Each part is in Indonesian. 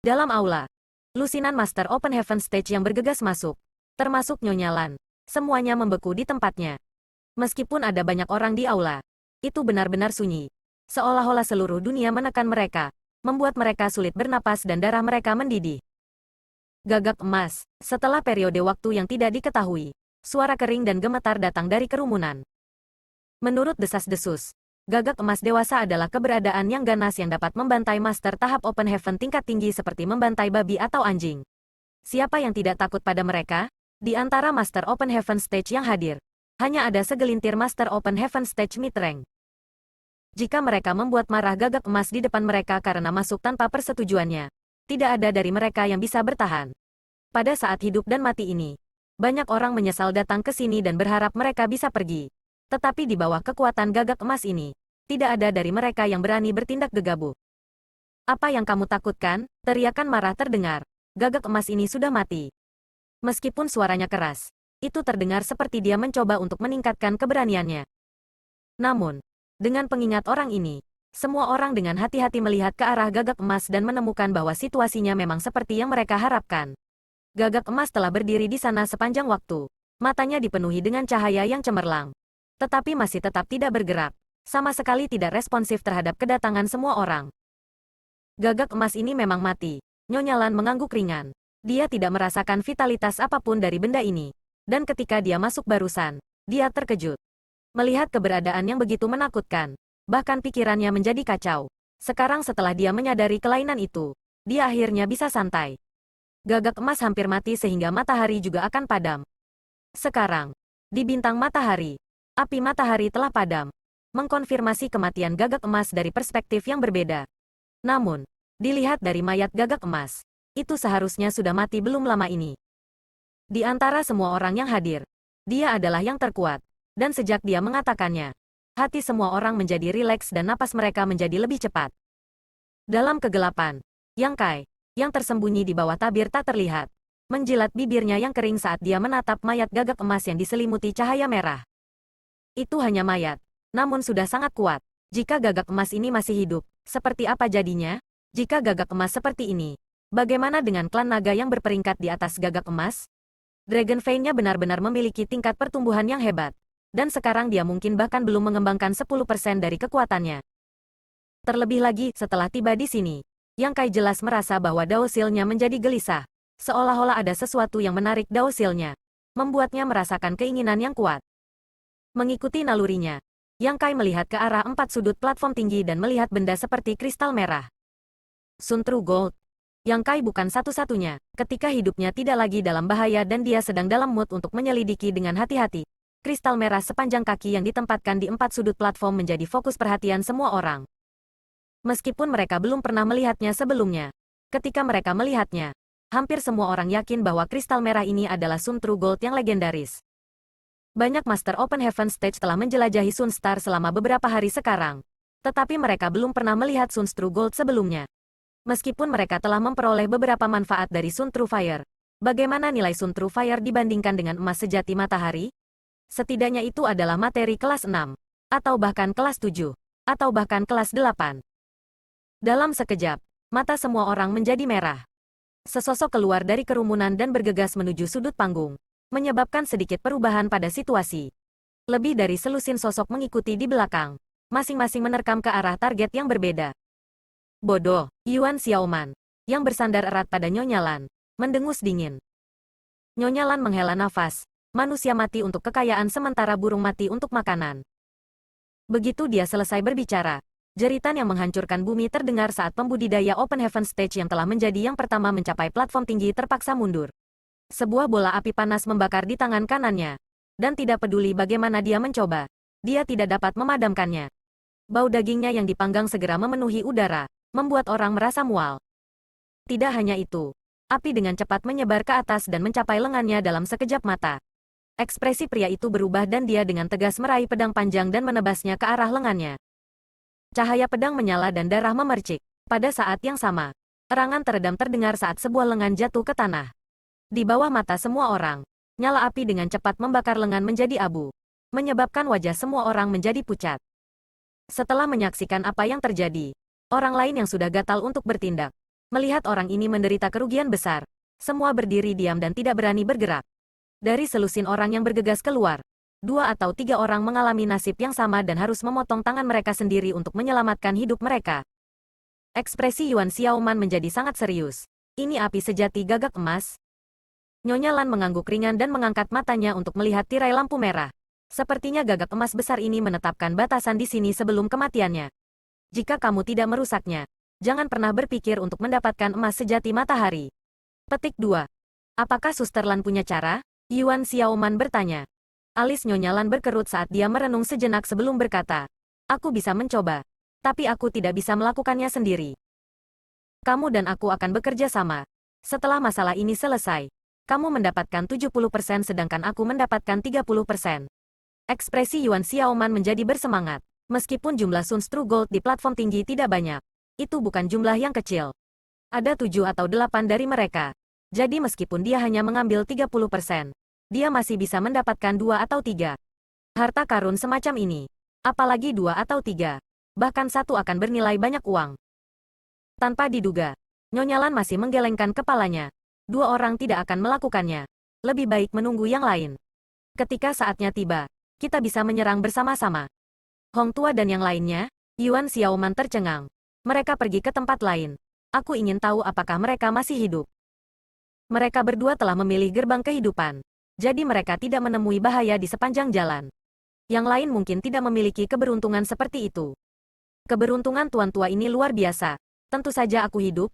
Dalam aula, lusinan Master Open Heaven Stage yang bergegas masuk, termasuk Nyonya Lan. Semuanya membeku di tempatnya. Meskipun ada banyak orang di aula, itu benar-benar sunyi. Seolah-olah seluruh dunia menekan mereka, membuat mereka sulit bernapas dan darah mereka mendidih. Gagak emas. Setelah periode waktu yang tidak diketahui, suara kering dan gemetar datang dari kerumunan. Menurut desas-desus, gagak emas dewasa adalah keberadaan yang ganas yang dapat membantai master tahap Open Heaven tingkat tinggi seperti membantai babi atau anjing. Siapa yang tidak takut pada mereka? Di antara Master Open Heaven Stage yang hadir, hanya ada segelintir Master Open Heaven Stage mid-rank. Jika mereka membuat marah gagak emas di depan mereka karena masuk tanpa persetujuannya, tidak ada dari mereka yang bisa bertahan. Pada saat hidup dan mati ini, banyak orang menyesal datang ke sini dan berharap mereka bisa pergi. Tetapi di bawah kekuatan gagak emas ini, tidak ada dari mereka yang berani bertindak gegabah. Apa yang kamu takutkan? Teriakan marah terdengar. Gagak emas ini sudah mati. Meskipun suaranya keras, itu terdengar seperti dia mencoba untuk meningkatkan keberaniannya. Namun, dengan pengingat orang ini, semua orang dengan hati-hati melihat ke arah gagak emas dan menemukan bahwa situasinya memang seperti yang mereka harapkan. Gagak emas telah berdiri di sana sepanjang waktu. Matanya dipenuhi dengan cahaya yang cemerlang. Tetapi masih tetap tidak bergerak. Sama sekali tidak responsif terhadap kedatangan semua orang. Gagak emas ini memang mati. Nyonya Lan mengangguk ringan. Dia tidak merasakan vitalitas apapun dari benda ini. Dan ketika dia masuk barusan, dia terkejut. Melihat keberadaan yang begitu menakutkan, bahkan pikirannya menjadi kacau. Sekarang setelah dia menyadari kelainan itu, dia akhirnya bisa santai. Gagak emas hampir mati sehingga matahari juga akan padam. Sekarang, di bintang matahari, api matahari telah padam, mengkonfirmasi kematian gagak emas dari perspektif yang berbeda. Namun, dilihat dari mayat gagak emas, itu seharusnya sudah mati belum lama ini. Di antara semua orang yang hadir, dia adalah yang terkuat. Dan sejak dia mengatakannya, hati semua orang menjadi rileks dan napas mereka menjadi lebih cepat. Dalam kegelapan, Yang Kai, yang tersembunyi di bawah tabir tak terlihat, menjilat bibirnya yang kering saat dia menatap mayat gagak emas yang diselimuti cahaya merah. Itu hanya mayat, namun sudah sangat kuat. Jika gagak emas ini masih hidup, seperti apa jadinya? Jika gagak emas seperti ini, bagaimana dengan klan naga yang berperingkat di atas gagak emas? Dragon Vein-nya benar-benar memiliki tingkat pertumbuhan yang hebat. Dan sekarang dia mungkin bahkan belum mengembangkan 10% dari kekuatannya. Terlebih lagi, setelah tiba di sini, Yang Kai jelas merasa bahwa Daosilnya menjadi gelisah. Seolah-olah ada sesuatu yang menarik Daosilnya, membuatnya merasakan keinginan yang kuat. Mengikuti nalurinya, Yang Kai melihat ke arah 4 sudut platform tinggi dan melihat benda seperti kristal merah. Sun True Gold. Yang Kai bukan satu-satunya, ketika hidupnya tidak lagi dalam bahaya dan dia sedang dalam mood untuk menyelidiki dengan hati-hati. Kristal merah sepanjang kaki yang ditempatkan di 4 sudut platform menjadi fokus perhatian semua orang. Meskipun mereka belum pernah melihatnya sebelumnya, ketika mereka melihatnya, hampir semua orang yakin bahwa kristal merah ini adalah Sun True Gold yang legendaris. Banyak Master Open Heaven Stage telah menjelajahi Sun Star selama beberapa hari sekarang, tetapi mereka belum pernah melihat Sun True Gold sebelumnya. Meskipun mereka telah memperoleh beberapa manfaat dari Sun True Fire, bagaimana nilai Sun True Fire dibandingkan dengan emas sejati matahari? Setidaknya itu adalah materi kelas 6, atau bahkan kelas 7, atau bahkan kelas 8. Dalam sekejap, mata semua orang menjadi merah. Sesosok keluar dari kerumunan dan bergegas menuju sudut panggung, menyebabkan sedikit perubahan pada situasi. Lebih dari selusin sosok mengikuti di belakang, masing-masing menerkam ke arah target yang berbeda. Bodoh, Yuan Xiaoman, yang bersandar erat pada Nyonya Lan, mendengus dingin. Nyonya Lan menghela nafas. Manusia mati untuk kekayaan sementara burung mati untuk makanan. Begitu dia selesai berbicara, jeritan yang menghancurkan bumi terdengar saat pembudidaya Open Heaven Stage yang telah menjadi yang pertama mencapai platform tinggi terpaksa mundur. Sebuah bola api panas membakar di tangan kanannya. Dan tidak peduli bagaimana dia mencoba, dia tidak dapat memadamkannya. Bau dagingnya yang dipanggang segera memenuhi udara, membuat orang merasa mual. Tidak hanya itu, api dengan cepat menyebar ke atas dan mencapai lengannya dalam sekejap mata. Ekspresi pria itu berubah dan dia dengan tegas meraih pedang panjang dan menebasnya ke arah lengannya. Cahaya pedang menyala dan darah memercik. Pada saat yang sama, erangan teredam terdengar saat sebuah lengan jatuh ke tanah. Di bawah mata semua orang, nyala api dengan cepat membakar lengan menjadi abu, menyebabkan wajah semua orang menjadi pucat. Setelah menyaksikan apa yang terjadi, orang lain yang sudah gatal untuk bertindak, Melihat orang ini menderita kerugian besar, semua berdiri diam dan tidak berani bergerak. Dari selusin orang yang bergegas keluar, 2 atau 3 orang mengalami nasib yang sama dan harus memotong tangan mereka sendiri untuk menyelamatkan hidup mereka. Ekspresi Yuan Xiaoman menjadi sangat serius. Ini api sejati gagak emas. Nyonya Lan mengangguk ringan dan mengangkat matanya untuk melihat tirai lampu merah. Sepertinya gagak emas besar ini menetapkan batasan di sini sebelum kematiannya. Jika kamu tidak merusaknya, jangan pernah berpikir untuk mendapatkan emas sejati matahari. Petik 2. Apakah Suster Lan punya cara? Yuan Xiaoman bertanya. Alis Nyonya Lan berkerut saat dia merenung sejenak sebelum berkata, aku bisa mencoba, tapi aku tidak bisa melakukannya sendiri. Kamu dan aku akan bekerja sama. Setelah masalah ini selesai, kamu mendapatkan 70% sedangkan aku mendapatkan 30%. Ekspresi Yuan Xiaoman menjadi bersemangat. Meskipun jumlah Sunstru Gold di platform tinggi tidak banyak, itu bukan jumlah yang kecil. Ada 7 atau 8 dari mereka. Jadi meskipun dia hanya mengambil 30%, dia masih bisa mendapatkan 2 atau 3 harta karun semacam ini. Apalagi 2 atau 3. Bahkan 1 akan bernilai banyak uang. Tanpa diduga, Nyonya Lan masih menggelengkan kepalanya. 2 orang tidak akan melakukannya. Lebih baik menunggu yang lain. Ketika saatnya tiba, kita bisa menyerang bersama-sama. Hong Tua dan yang lainnya, Yuan Xiaoman tercengang. Mereka pergi ke tempat lain. Aku ingin tahu apakah mereka masih hidup. Mereka berdua telah memilih gerbang kehidupan. Jadi mereka tidak menemui bahaya di sepanjang jalan. Yang lain mungkin tidak memiliki keberuntungan seperti itu. Keberuntungan tuan tua ini luar biasa. Tentu saja aku hidup.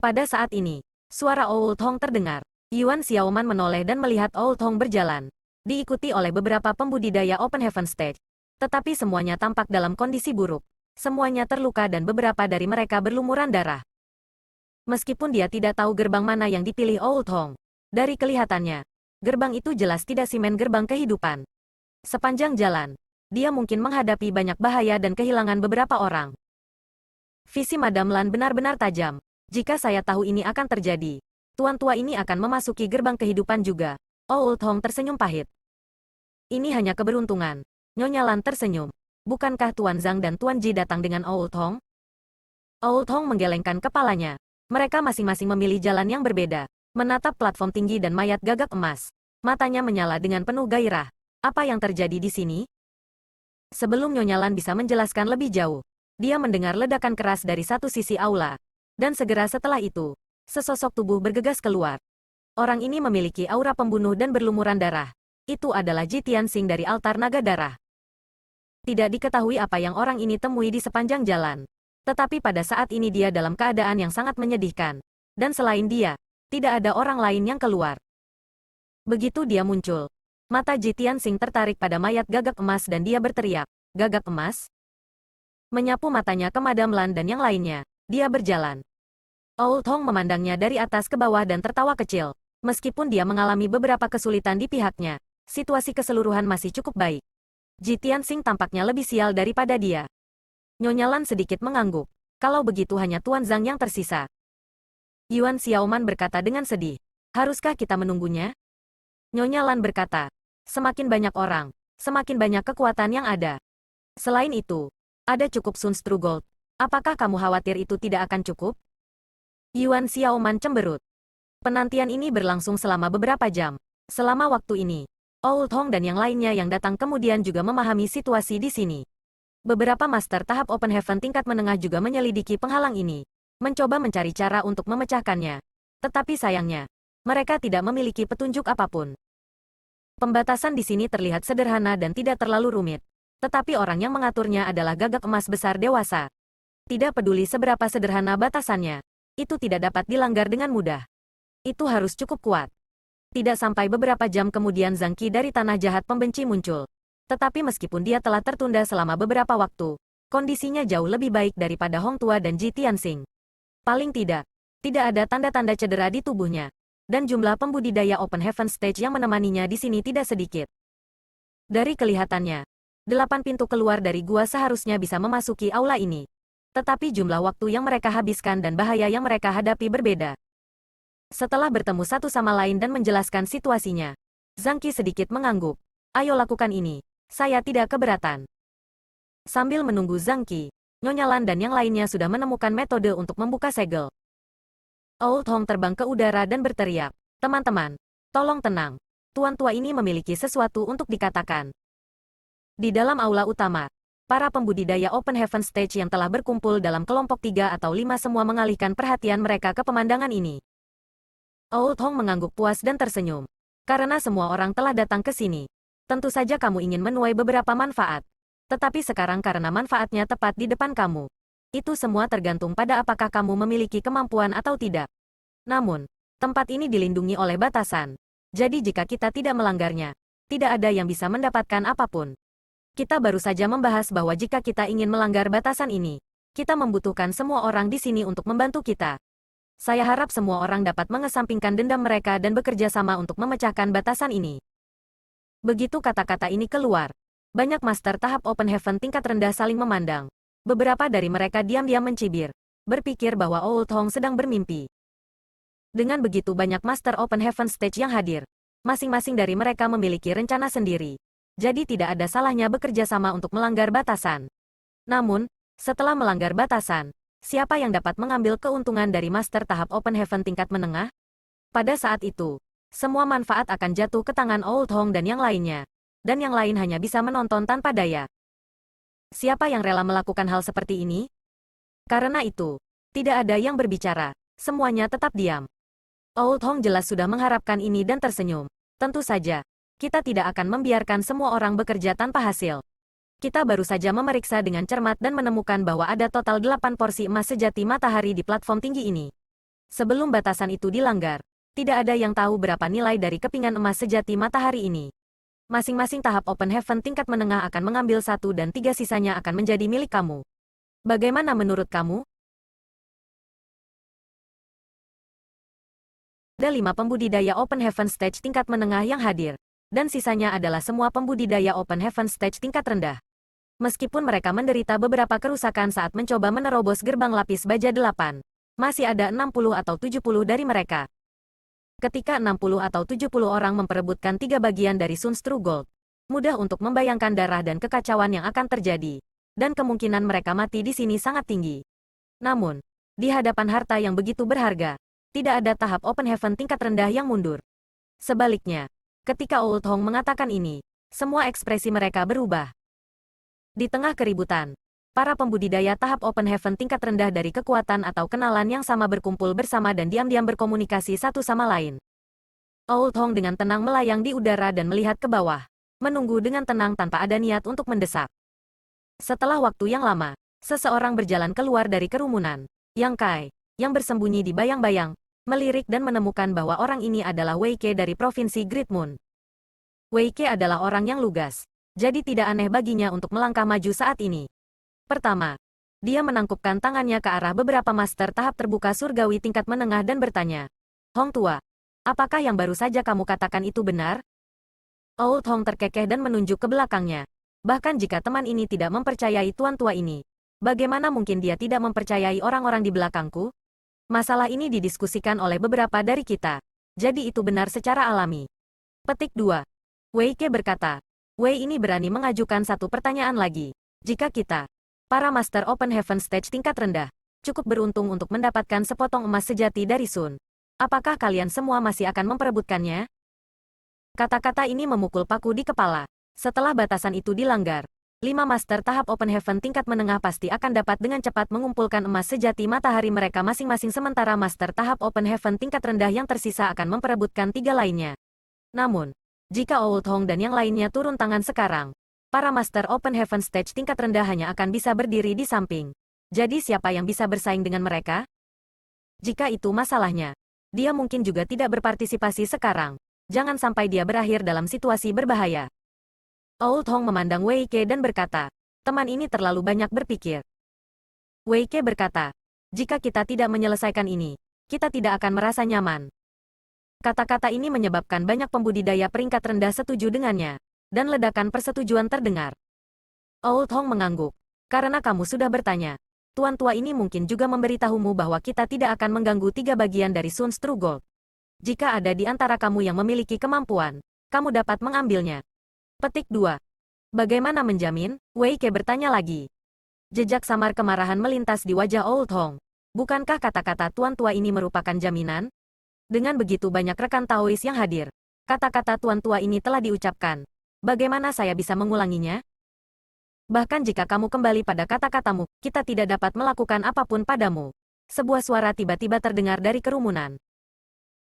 Pada saat ini, suara Old Hong terdengar. Yuan Xiaoman menoleh dan melihat Old Hong berjalan. Diikuti oleh beberapa pembudidaya Open Heaven Stage. Tetapi semuanya tampak dalam kondisi buruk. Semuanya terluka dan beberapa dari mereka berlumuran darah. Meskipun dia tidak tahu gerbang mana yang dipilih Old Hong. Dari kelihatannya, gerbang itu jelas tidak simen gerbang kehidupan. Sepanjang jalan, dia mungkin menghadapi banyak bahaya dan kehilangan beberapa orang. Visi Madam Lan benar-benar tajam. Jika saya tahu ini akan terjadi, tuan tua ini akan memasuki gerbang kehidupan juga. Old Hong tersenyum pahit. Ini hanya keberuntungan. Nyonya Lan tersenyum. Bukankah Tuan Zhang dan Tuan Ji datang dengan Old Hong? Old Hong menggelengkan kepalanya. Mereka masing-masing memilih jalan yang berbeda. Menatap platform tinggi dan mayat gagak emas. Matanya menyala dengan penuh gairah. Apa yang terjadi di sini? Sebelum Nyonya Lan bisa menjelaskan lebih jauh, dia mendengar ledakan keras dari satu sisi aula. Dan segera setelah itu, sesosok tubuh bergegas keluar. Orang ini memiliki aura pembunuh dan berlumuran darah. Itu adalah Ji Tianxing dari altar naga darah. Tidak diketahui apa yang orang ini temui di sepanjang jalan. Tetapi pada saat ini dia dalam keadaan yang sangat menyedihkan. Dan selain dia, tidak ada orang lain yang keluar. Begitu dia muncul, mata Ji Tianxing tertarik pada mayat gagak emas dan dia berteriak, "Gagak emas?" Menyapu matanya ke Madam Lan dan yang lainnya, dia berjalan. Old Hong memandangnya dari atas ke bawah dan tertawa kecil. Meskipun dia mengalami beberapa kesulitan di pihaknya, situasi keseluruhan masih cukup baik. Ji Tianxing tampaknya lebih sial daripada dia. Nyonya Lan sedikit mengangguk. Kalau begitu hanya Tuan Zhang yang tersisa. Yuan Xiaoman berkata dengan sedih. Haruskah kita menunggunya? Nyonya Lan berkata, semakin banyak orang, semakin banyak kekuatan yang ada. Selain itu, ada cukup Sunstru Gold. Apakah kamu khawatir itu tidak akan cukup? Yuan Xiaoman cemberut. Penantian ini berlangsung selama beberapa jam. Selama waktu ini, Old Hong dan yang lainnya yang datang kemudian juga memahami situasi di sini. Beberapa master tahap Open Heaven tingkat menengah juga menyelidiki penghalang ini, mencoba mencari cara untuk memecahkannya. Tetapi sayangnya, mereka tidak memiliki petunjuk apapun. Pembatasan di sini terlihat sederhana dan tidak terlalu rumit. Tetapi orang yang mengaturnya adalah gagak emas besar dewasa. Tidak peduli seberapa sederhana batasannya, itu tidak dapat dilanggar dengan mudah. Itu harus cukup kuat. Tidak sampai beberapa jam kemudian Zhang Qi dari Tanah Jahat Pembenci muncul. Tetapi meskipun dia telah tertunda selama beberapa waktu, kondisinya jauh lebih baik daripada Hong Tua dan Ji Tianxing. Paling tidak ada tanda-tanda cedera di tubuhnya. Dan jumlah pembudidaya Open Heaven Stage yang menemaninya di sini tidak sedikit. Dari kelihatannya, 8 pintu keluar dari gua seharusnya bisa memasuki aula ini. Tetapi jumlah waktu yang mereka habiskan dan bahaya yang mereka hadapi berbeda. Setelah bertemu satu sama lain dan menjelaskan situasinya, Zhang Qi sedikit mengangguk. Ayo lakukan ini. Saya tidak keberatan. Sambil menunggu Zhang Qi, Nyonya Lan dan yang lainnya sudah menemukan metode untuk membuka segel. Old Hong terbang ke udara dan berteriak, "Teman-teman, tolong tenang. Tuan tua ini memiliki sesuatu untuk dikatakan." Di dalam aula utama, para pembudidaya Open Heaven Stage yang telah berkumpul dalam kelompok 3 atau 5 semua mengalihkan perhatian mereka ke pemandangan ini. Old Hong mengangguk puas dan tersenyum. Karena semua orang telah datang ke sini. Tentu saja kamu ingin menuai beberapa manfaat. Tetapi sekarang karena manfaatnya tepat di depan kamu. Itu semua tergantung pada apakah kamu memiliki kemampuan atau tidak. Namun, tempat ini dilindungi oleh batasan. Jadi jika kita tidak melanggarnya, tidak ada yang bisa mendapatkan apapun. Kita baru saja membahas bahwa jika kita ingin melanggar batasan ini, kita membutuhkan semua orang di sini untuk membantu kita. Saya harap semua orang dapat mengesampingkan dendam mereka dan bekerja sama untuk memecahkan batasan ini. Begitu kata-kata ini keluar, banyak master tahap Open Heaven tingkat rendah saling memandang. Beberapa dari mereka diam-diam mencibir, berpikir bahwa Old Hong sedang bermimpi. Dengan begitu banyak master Open Heaven Stage yang hadir, masing-masing dari mereka memiliki rencana sendiri. Jadi tidak ada salahnya bekerja sama untuk melanggar batasan. Namun, setelah melanggar batasan, siapa yang dapat mengambil keuntungan dari master tahap Open Heaven tingkat menengah? Pada saat itu, semua manfaat akan jatuh ke tangan Old Hong dan yang lainnya. Dan yang lain hanya bisa menonton tanpa daya. Siapa yang rela melakukan hal seperti ini? Karena itu, tidak ada yang berbicara. Semuanya tetap diam. Old Hong jelas sudah mengharapkan ini dan tersenyum. Tentu saja, kita tidak akan membiarkan semua orang bekerja tanpa hasil. Kita baru saja memeriksa dengan cermat dan menemukan bahwa ada total 8 porsi emas sejati matahari di platform tinggi ini. Sebelum batasan itu dilanggar, tidak ada yang tahu berapa nilai dari kepingan emas sejati matahari ini. Masing-masing tahap Open Heaven tingkat menengah akan mengambil 1 dan 3 sisanya akan menjadi milik kamu. Bagaimana menurut kamu? Ada 5 pembudidaya Open Heaven Stage tingkat menengah yang hadir. Dan sisanya adalah semua pembudidaya Open Heaven Stage tingkat rendah. Meskipun mereka menderita beberapa kerusakan saat mencoba menerobos gerbang lapis baja 8, masih ada 60 atau 70 dari mereka. Ketika 60 atau 70 orang memperebutkan 3 bagian dari Sunstru Gold, mudah untuk membayangkan darah dan kekacauan yang akan terjadi. Dan kemungkinan mereka mati di sini sangat tinggi. Namun, di hadapan harta yang begitu berharga, tidak ada tahap Open Heaven tingkat rendah yang mundur. Sebaliknya, ketika Old Hong mengatakan ini, semua ekspresi mereka berubah. Di tengah keributan, para pembudidaya tahap Open Heaven tingkat rendah dari kekuatan atau kenalan yang sama berkumpul bersama dan diam-diam berkomunikasi satu sama lain. Old Hong dengan tenang melayang di udara dan melihat ke bawah, menunggu dengan tenang tanpa ada niat untuk mendesak. Setelah waktu yang lama, seseorang berjalan keluar dari kerumunan. Yang Kai, yang bersembunyi di bayang-bayang, melirik dan menemukan bahwa orang ini adalah Wei Ke dari Provinsi Great Moon. Wei Ke adalah orang yang lugas, jadi tidak aneh baginya untuk melangkah maju saat ini. Pertama, dia menangkupkan tangannya ke arah beberapa master tahap terbuka surgawi tingkat menengah dan bertanya, "Hong Tua, apakah yang baru saja kamu katakan itu benar?" Old Hong terkekeh dan menunjuk ke belakangnya. Bahkan jika teman ini tidak mempercayai tuan tua ini, bagaimana mungkin dia tidak mempercayai orang-orang di belakangku? Masalah ini didiskusikan oleh beberapa dari kita. Jadi itu benar secara alami. Petik 2. Wei Ke berkata, Wei ini berani mengajukan satu pertanyaan lagi. Jika kita, para Master Open Heaven Stage tingkat rendah, cukup beruntung untuk mendapatkan sepotong emas sejati dari Sun. Apakah kalian semua masih akan memperebutkannya? Kata-kata ini memukul paku di kepala. Setelah batasan itu dilanggar, 5 Master tahap Open Heaven tingkat menengah pasti akan dapat dengan cepat mengumpulkan emas sejati matahari mereka masing-masing sementara Master tahap Open Heaven tingkat rendah yang tersisa akan memperebutkan 3 lainnya. Namun, jika Old Hong dan yang lainnya turun tangan sekarang, para Master Open Heaven Stage tingkat rendah hanya akan bisa berdiri di samping. Jadi siapa yang bisa bersaing dengan mereka? Jika itu masalahnya, dia mungkin juga tidak berpartisipasi sekarang. Jangan sampai dia berakhir dalam situasi berbahaya. Old Hong memandang Wei Ke dan berkata, teman ini terlalu banyak berpikir. Wei Ke berkata, jika kita tidak menyelesaikan ini, kita tidak akan merasa nyaman. Kata-kata ini menyebabkan banyak pembudidaya peringkat rendah setuju dengannya. Dan ledakan persetujuan terdengar. Old Hong mengangguk. Karena kamu sudah bertanya, tuan tua ini mungkin juga memberitahumu bahwa kita tidak akan mengganggu 3 bagian dari Sunstru Gold. Jika ada di antara kamu yang memiliki kemampuan, kamu dapat mengambilnya. Petik 2. Bagaimana menjamin? Wei Ke bertanya lagi. Jejak samar kemarahan melintas di wajah Old Hong. Bukankah kata-kata tuan tua ini merupakan jaminan? Dengan begitu banyak rekan Taois yang hadir, kata-kata tuan tua ini telah diucapkan. Bagaimana saya bisa mengulanginya? Bahkan jika kamu kembali pada kata-katamu, kita tidak dapat melakukan apapun padamu. Sebuah suara tiba-tiba terdengar dari kerumunan.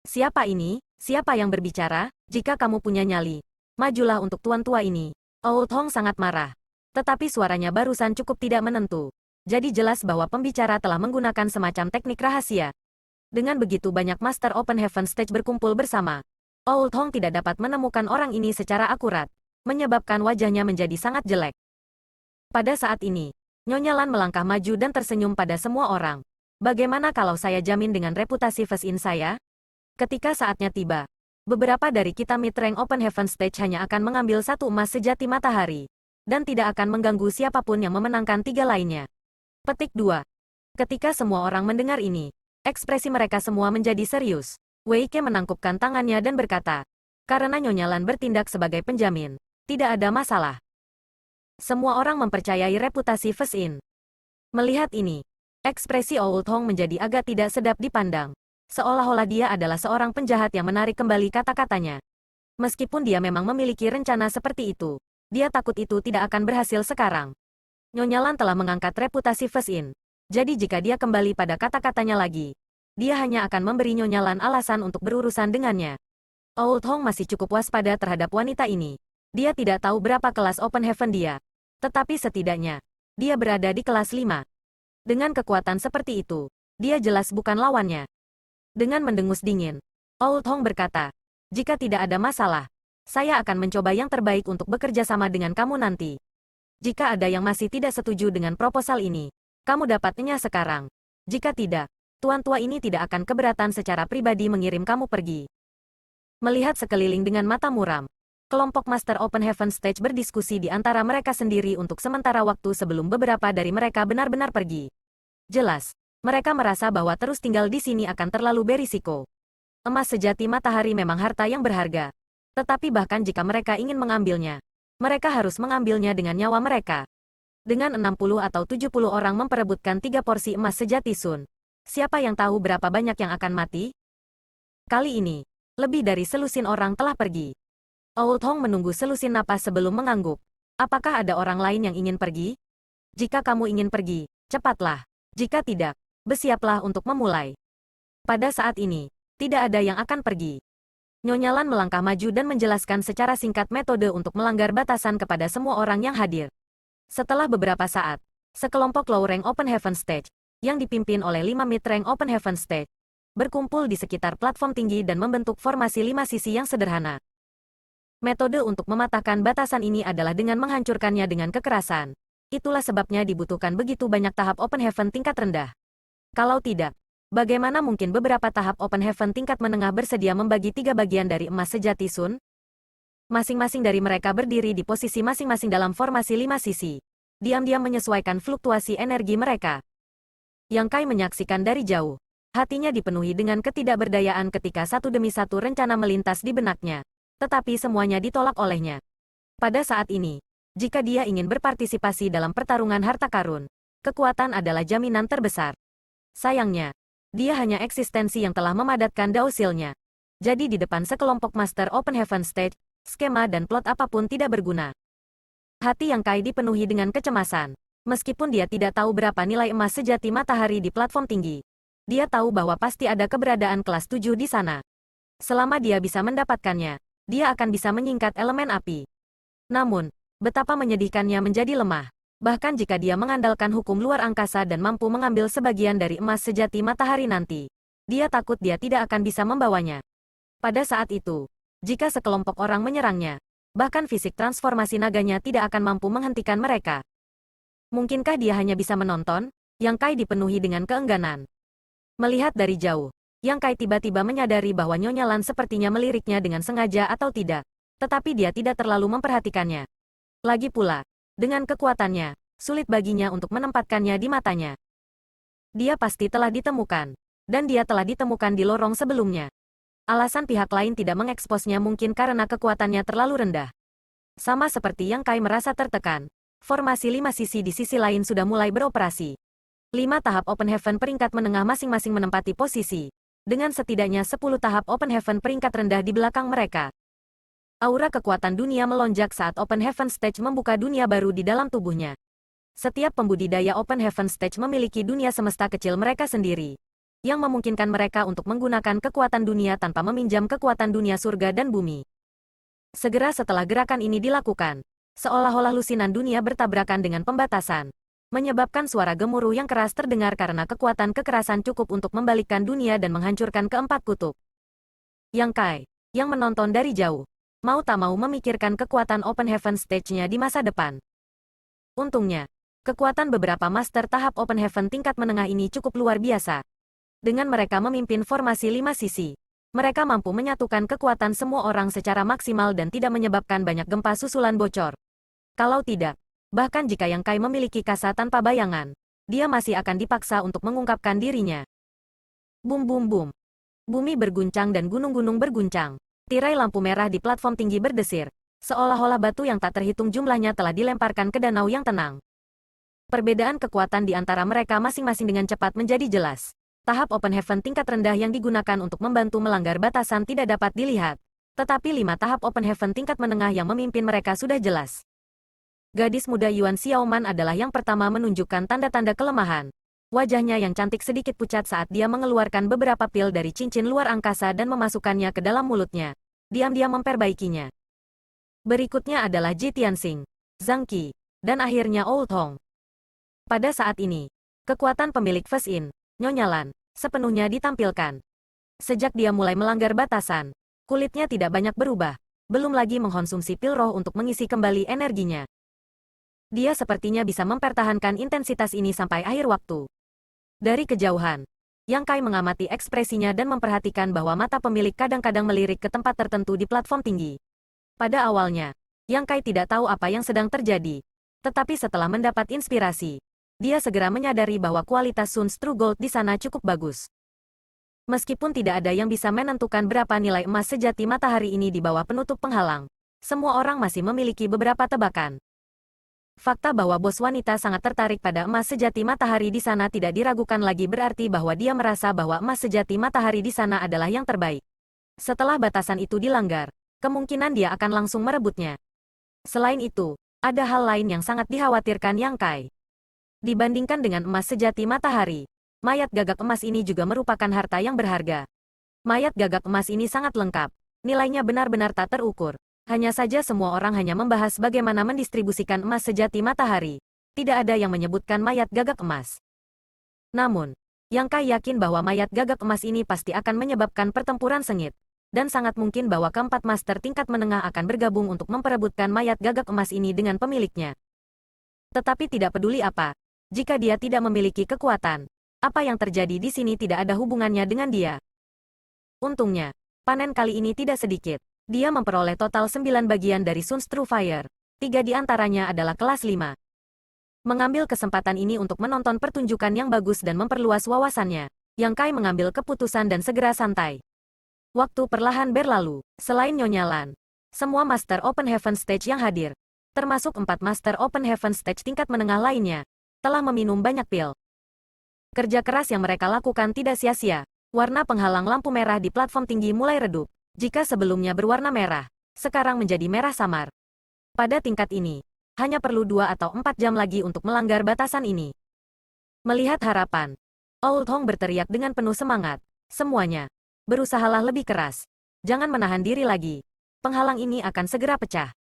Siapa ini? Siapa yang berbicara? Jika kamu punya nyali, majulah untuk tuan tua ini. Old Hong sangat marah. Tetapi suaranya barusan cukup tidak menentu. Jadi jelas bahwa pembicara telah menggunakan semacam teknik rahasia. Dengan begitu banyak Master Open Heaven Stage berkumpul bersama, Old Hong tidak dapat menemukan orang ini secara akurat, menyebabkan wajahnya menjadi sangat jelek. Pada saat ini, Nyonya Lan melangkah maju dan tersenyum pada semua orang. Bagaimana kalau saya jamin dengan reputasi Face-In saya? Ketika saatnya tiba, beberapa dari kita mid-rank Open Heaven Stage hanya akan mengambil satu emas sejati matahari, dan tidak akan mengganggu siapapun yang memenangkan tiga lainnya. Petik 2. Ketika semua orang mendengar ini, ekspresi mereka semua menjadi serius. Wei Ke menangkupkan tangannya dan berkata, karena Nyonya Lan bertindak sebagai penjamin, tidak ada masalah. Semua orang mempercayai reputasi Face-In. Melihat ini, ekspresi Old Hong menjadi agak tidak sedap dipandang. Seolah-olah dia adalah seorang penjahat yang menarik kembali kata-katanya. Meskipun dia memang memiliki rencana seperti itu, dia takut itu tidak akan berhasil sekarang. Nyonya Lan telah mengangkat reputasi Face-In. Jadi jika dia kembali pada kata-katanya lagi, dia hanya akan memberi Nyonya Lan alasan untuk berurusan dengannya. Old Hong masih cukup waspada terhadap wanita ini. Dia tidak tahu berapa kelas Open Heaven dia. Tetapi setidaknya, dia berada di kelas 5. Dengan kekuatan seperti itu, dia jelas bukan lawannya. Dengan mendengus dingin, Old Hong berkata, jika tidak ada masalah, saya akan mencoba yang terbaik untuk bekerja sama dengan kamu nanti. Jika ada yang masih tidak setuju dengan proposal ini, kamu dapatnya sekarang. Jika tidak, tuan tua ini tidak akan keberatan secara pribadi mengirim kamu pergi. Melihat sekeliling dengan mata muram, kelompok Master Open Heaven Stage berdiskusi di antara mereka sendiri untuk sementara waktu sebelum beberapa dari mereka benar-benar pergi. Jelas, mereka merasa bahwa terus tinggal di sini akan terlalu berisiko. Emas sejati matahari memang harta yang berharga. Tetapi bahkan jika mereka ingin mengambilnya, mereka harus mengambilnya dengan nyawa mereka. Dengan 60 atau 70 orang memperebutkan 3 porsi emas sejati Sun, siapa yang tahu berapa banyak yang akan mati? Kali ini, lebih dari selusin orang telah pergi. Old Hong menunggu selusin napas sebelum mengangguk. Apakah ada orang lain yang ingin pergi? Jika kamu ingin pergi, cepatlah. Jika tidak, bersiaplah untuk memulai. Pada saat ini, tidak ada yang akan pergi. Nyonya Lan melangkah maju dan menjelaskan secara singkat metode untuk melanggar batasan kepada semua orang yang hadir. Setelah beberapa saat, sekelompok low rank Open Heaven Stage, yang dipimpin oleh 5 mid rank Open Heaven Stage, berkumpul di sekitar platform tinggi dan membentuk formasi 5 sisi yang sederhana. Metode untuk mematahkan batasan ini adalah dengan menghancurkannya dengan kekerasan. Itulah sebabnya dibutuhkan begitu banyak tahap Open Heaven tingkat rendah. Kalau tidak, bagaimana mungkin beberapa tahap Open Heaven tingkat menengah bersedia membagi 3 bagian dari emas sejati Sun? Masing-masing dari mereka berdiri di posisi masing-masing dalam formasi 5 sisi. Diam-diam menyesuaikan fluktuasi energi mereka. Yang Kai menyaksikan dari jauh. Hatinya dipenuhi dengan ketidakberdayaan ketika satu demi satu rencana melintas di benaknya. Tetapi semuanya ditolak olehnya. Pada saat ini, jika dia ingin berpartisipasi dalam pertarungan harta karun, kekuatan adalah jaminan terbesar. Sayangnya, dia hanya eksistensi yang telah memadatkan dausilnya. Jadi di depan sekelompok Master Open Heaven Stage, skema dan plot apapun tidak berguna. Hati yang Kai dipenuhi dengan kecemasan. Meskipun dia tidak tahu berapa nilai emas sejati matahari di platform tinggi, dia tahu bahwa pasti ada keberadaan kelas 7 di sana. Selama dia bisa mendapatkannya, dia akan bisa menyingkat elemen api. Namun, betapa menyedihkannya menjadi lemah. Bahkan jika dia mengandalkan hukum luar angkasa dan mampu mengambil sebagian dari emas sejati matahari nanti, dia takut dia tidak akan bisa membawanya. Pada saat itu, jika sekelompok orang menyerangnya, bahkan fisik transformasi naganya tidak akan mampu menghentikan mereka. Mungkinkah dia hanya bisa menonton? Yang Kai dipenuhi dengan keengganan. Melihat dari jauh, Yang Kai tiba-tiba menyadari bahwa Nyonya Lan sepertinya meliriknya dengan sengaja atau tidak. Tetapi dia tidak terlalu memperhatikannya. Lagi pula, dengan kekuatannya, sulit baginya untuk menempatkannya di matanya. Dia pasti telah ditemukan. Dan dia telah ditemukan di lorong sebelumnya. Alasan pihak lain tidak mengeksposnya mungkin karena kekuatannya terlalu rendah. Sama seperti Yang Kai merasa tertekan, formasi 5 sisi di sisi lain sudah mulai beroperasi. 5 tahap Open Heaven peringkat menengah masing-masing menempati posisi, dengan setidaknya 10 tahap Open Heaven peringkat rendah di belakang mereka. Aura kekuatan dunia melonjak saat Open Heaven Stage membuka dunia baru di dalam tubuhnya. Setiap pembudidaya Open Heaven Stage memiliki dunia semesta kecil mereka sendiri, yang memungkinkan mereka untuk menggunakan kekuatan dunia tanpa meminjam kekuatan dunia surga dan bumi. Segera setelah gerakan ini dilakukan, seolah-olah lusinan dunia bertabrakan dengan pembatasan, menyebabkan suara gemuruh yang keras terdengar karena kekuatan kekerasan cukup untuk membalikkan dunia dan menghancurkan keempat kutub. Yang Kai, yang menonton dari jauh, mau tak mau memikirkan kekuatan Open Heaven Stage-nya di masa depan. Untungnya, kekuatan beberapa master tahap Open Heaven tingkat menengah ini cukup luar biasa. Dengan mereka memimpin formasi 5 sisi, mereka mampu menyatukan kekuatan semua orang secara maksimal dan tidak menyebabkan banyak gempa susulan bocor. Kalau tidak, bahkan jika Yang Kai memiliki kasa tanpa bayangan, dia masih akan dipaksa untuk mengungkapkan dirinya. Bum bum bum. Bumi berguncang dan gunung-gunung berguncang. Tirai lampu merah di platform tinggi berdesir, seolah-olah batu yang tak terhitung jumlahnya telah dilemparkan ke danau yang tenang. Perbedaan kekuatan di antara mereka masing-masing dengan cepat menjadi jelas. Tahap Open Heaven tingkat rendah yang digunakan untuk membantu melanggar batasan tidak dapat dilihat. Tetapi 5 tahap Open Heaven tingkat menengah yang memimpin mereka sudah jelas. Gadis muda Yuan Xiaoman adalah yang pertama menunjukkan tanda-tanda kelemahan. Wajahnya yang cantik sedikit pucat saat dia mengeluarkan beberapa pil dari cincin luar angkasa dan memasukkannya ke dalam mulutnya. Diam-diam memperbaikinya. Berikutnya adalah Ji Tianxing, Zhang Qi, dan akhirnya Old Hong. Pada saat ini, kekuatan pemilik First In, Nyonya Lan, sepenuhnya ditampilkan. Sejak dia mulai melanggar batasan, kulitnya tidak banyak berubah, belum lagi mengkonsumsi pil roh untuk mengisi kembali energinya. Dia sepertinya bisa mempertahankan intensitas ini sampai akhir waktu. Dari kejauhan, Yang Kai mengamati ekspresinya dan memperhatikan bahwa mata pemilik kadang-kadang melirik ke tempat tertentu di platform tinggi. Pada awalnya, Yang Kai tidak tahu apa yang sedang terjadi. Tetapi setelah mendapat inspirasi, dia segera menyadari bahwa kualitas Sun's True Gold di sana cukup bagus. Meskipun tidak ada yang bisa menentukan berapa nilai emas sejati matahari ini di bawah penutup penghalang, semua orang masih memiliki beberapa tebakan. Fakta bahwa bos wanita sangat tertarik pada emas sejati matahari di sana tidak diragukan lagi berarti bahwa dia merasa bahwa emas sejati matahari di sana adalah yang terbaik. Setelah batasan itu dilanggar, kemungkinan dia akan langsung merebutnya. Selain itu, ada hal lain yang sangat dikhawatirkan Yang Kai. Dibandingkan dengan emas sejati matahari, mayat gagak emas ini juga merupakan harta yang berharga. Mayat gagak emas ini sangat lengkap. Nilainya benar-benar tak terukur. Hanya saja semua orang hanya membahas bagaimana mendistribusikan emas sejati matahari. Tidak ada yang menyebutkan mayat gagak emas. Namun, Yang Kai yakin bahwa mayat gagak emas ini pasti akan menyebabkan pertempuran sengit. Dan sangat mungkin bahwa keempat master tingkat menengah akan bergabung untuk memperebutkan mayat gagak emas ini dengan pemiliknya. Tetapi tidak peduli apa. Jika dia tidak memiliki kekuatan, apa yang terjadi di sini tidak ada hubungannya dengan dia. Untungnya, panen kali ini tidak sedikit. Dia memperoleh total 9 bagian dari Sun's True Fire. 3 di antaranya adalah kelas 5. Mengambil kesempatan ini untuk menonton pertunjukan yang bagus dan memperluas wawasannya, Yang Kai mengambil keputusan dan segera santai. Waktu perlahan berlalu. Selain Nyonya Lan, semua Master Open Heaven Stage yang hadir, termasuk 4 Master Open Heaven Stage tingkat menengah lainnya, telah meminum banyak pil. Kerja keras yang mereka lakukan tidak sia-sia. Warna penghalang lampu merah di platform tinggi mulai redup. Jika sebelumnya berwarna merah, sekarang menjadi merah samar. Pada tingkat ini, hanya perlu 2 atau 4 jam lagi untuk melanggar batasan ini. Melihat harapan, Old Hong berteriak dengan penuh semangat. Semuanya, berusahalah lebih keras. Jangan menahan diri lagi. Penghalang ini akan segera pecah.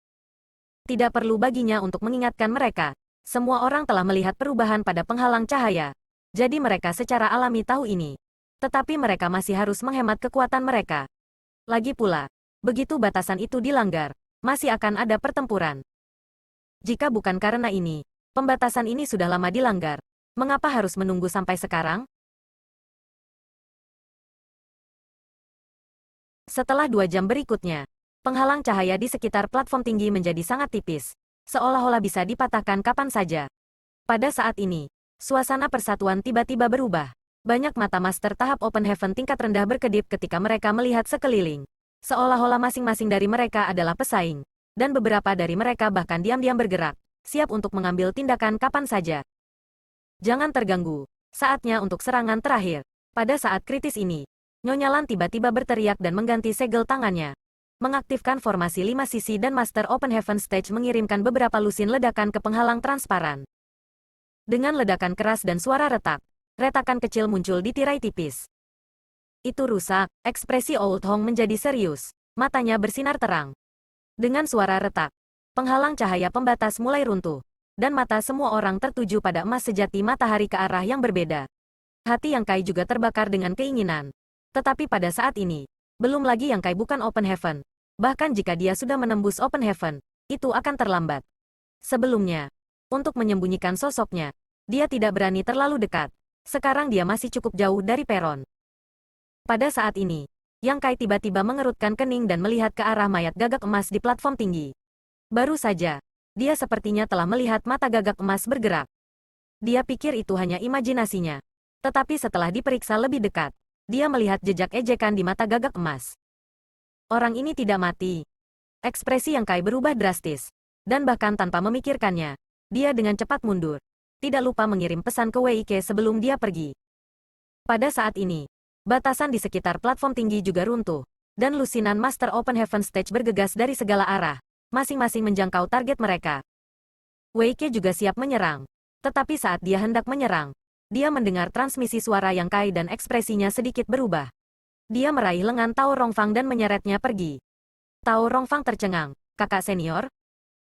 Tidak perlu baginya untuk mengingatkan mereka. Semua orang telah melihat perubahan pada penghalang cahaya. Jadi mereka secara alami tahu ini. Tetapi mereka masih harus menghemat kekuatan mereka. Lagi pula, begitu batasan itu dilanggar, masih akan ada pertempuran. Jika bukan karena ini, pembatasan ini sudah lama dilanggar. Mengapa harus menunggu sampai sekarang? Setelah 2 jam berikutnya, penghalang cahaya di sekitar platform tinggi menjadi sangat tipis. Seolah-olah bisa dipatahkan kapan saja. Pada saat ini, suasana persatuan tiba-tiba berubah. Banyak mata master tahap Open Heaven tingkat rendah berkedip ketika mereka melihat sekeliling. Seolah-olah masing-masing dari mereka adalah pesaing. Dan beberapa dari mereka bahkan diam-diam bergerak, siap untuk mengambil tindakan kapan saja. Jangan terganggu. Saatnya untuk serangan terakhir. Pada saat kritis ini, Nyonya Lan tiba-tiba berteriak dan mengganti segel tangannya. Mengaktifkan formasi 5 sisi dan Master Open Heaven Stage mengirimkan beberapa lusin ledakan ke penghalang transparan. Dengan ledakan keras dan suara retak, retakan kecil muncul di tirai tipis. Itu rusak, ekspresi Old Hong menjadi serius. Matanya bersinar terang. Dengan suara retak, penghalang cahaya pembatas mulai runtuh, dan mata semua orang tertuju pada emas sejati matahari ke arah yang berbeda. Hati Yang Kai juga terbakar dengan keinginan. Tetapi pada saat ini, belum lagi Yang Kai bukan Open Heaven. Bahkan jika dia sudah menembus Open Heaven, itu akan terlambat. Sebelumnya, untuk menyembunyikan sosoknya, dia tidak berani terlalu dekat. Sekarang dia masih cukup jauh dari peron. Pada saat ini, Yang Kai tiba-tiba mengerutkan kening dan melihat ke arah mayat gagak emas di platform tinggi. Baru saja, dia sepertinya telah melihat mata gagak emas bergerak. Dia pikir itu hanya imajinasinya. Tetapi setelah diperiksa lebih dekat, dia melihat jejak ejekan di mata gagak emas. Orang ini tidak mati. Ekspresi Yang Kai berubah drastis. Dan bahkan tanpa memikirkannya, dia dengan cepat mundur. Tidak lupa mengirim pesan ke Wei Ke sebelum dia pergi. Pada saat ini, batasan di sekitar platform tinggi juga runtuh, dan lusinan Master Open Heaven Stage bergegas dari segala arah, masing-masing menjangkau target mereka. Wei Ke juga siap menyerang. Tetapi saat dia hendak menyerang, dia mendengar transmisi suara Yang Kai dan ekspresinya sedikit berubah. Dia meraih lengan Tao Rongfang dan menyeretnya pergi. Tao Rongfang tercengang, kakak senior?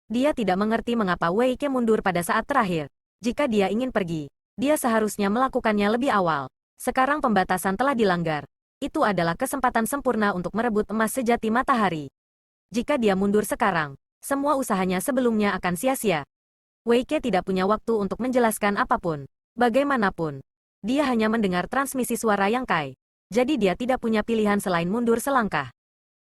Dia tidak mengerti mengapa Wei Ke mundur pada saat terakhir. Jika dia ingin pergi, dia seharusnya melakukannya lebih awal. Sekarang pembatasan telah dilanggar. Itu adalah kesempatan sempurna untuk merebut emas sejati matahari. Jika dia mundur sekarang, semua usahanya sebelumnya akan sia-sia. Wei Ke tidak punya waktu untuk menjelaskan apapun. Bagaimanapun, dia hanya mendengar transmisi suara Yang Kai. Jadi dia tidak punya pilihan selain mundur selangkah.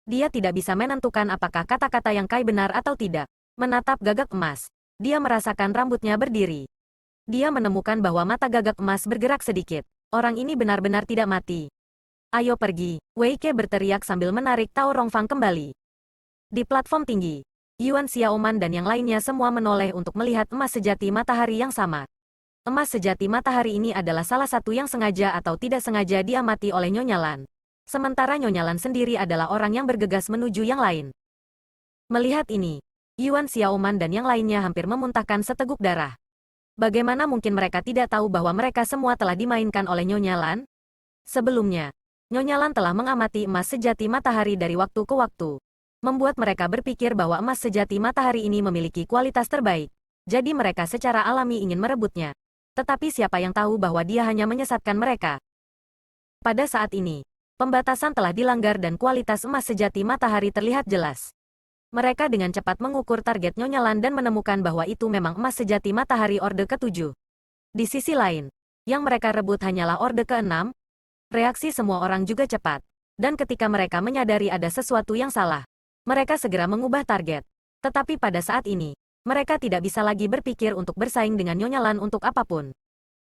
Dia tidak bisa menentukan apakah kata-kata Yang Kai benar atau tidak. Menatap gagak emas, dia merasakan rambutnya berdiri. Dia menemukan bahwa mata gagak emas bergerak sedikit. Orang ini benar-benar tidak mati. Ayo pergi, Wei Ke berteriak sambil menarik Tao Rongfang kembali. Di platform tinggi, Yuan Xiaoman dan yang lainnya semua menoleh untuk melihat emas sejati matahari yang sama. Emas sejati matahari ini adalah salah satu yang sengaja atau tidak sengaja diamati oleh Nyonya Lan. Sementara Nyonya Lan sendiri adalah orang yang bergegas menuju yang lain. Melihat ini, Yuan Xiaoman dan yang lainnya hampir memuntahkan seteguk darah. Bagaimana mungkin mereka tidak tahu bahwa mereka semua telah dimainkan oleh Nyonya Lan? Sebelumnya, Nyonya Lan telah mengamati emas sejati matahari dari waktu ke waktu. Membuat mereka berpikir bahwa emas sejati matahari ini memiliki kualitas terbaik. Jadi mereka secara alami ingin merebutnya. Tetapi siapa yang tahu bahwa dia hanya menyesatkan mereka? Pada saat ini, pembatasan telah dilanggar dan kualitas emas sejati matahari terlihat jelas. Mereka dengan cepat mengukur target Nyonya Lan dan menemukan bahwa itu memang emas sejati matahari Orde ke-7. Di sisi lain, yang mereka rebut hanyalah Orde ke-6. Reaksi semua orang juga cepat. Dan ketika mereka menyadari ada sesuatu yang salah, mereka segera mengubah target. Tetapi pada saat ini, mereka tidak bisa lagi berpikir untuk bersaing dengan Nyonya Lan untuk apapun.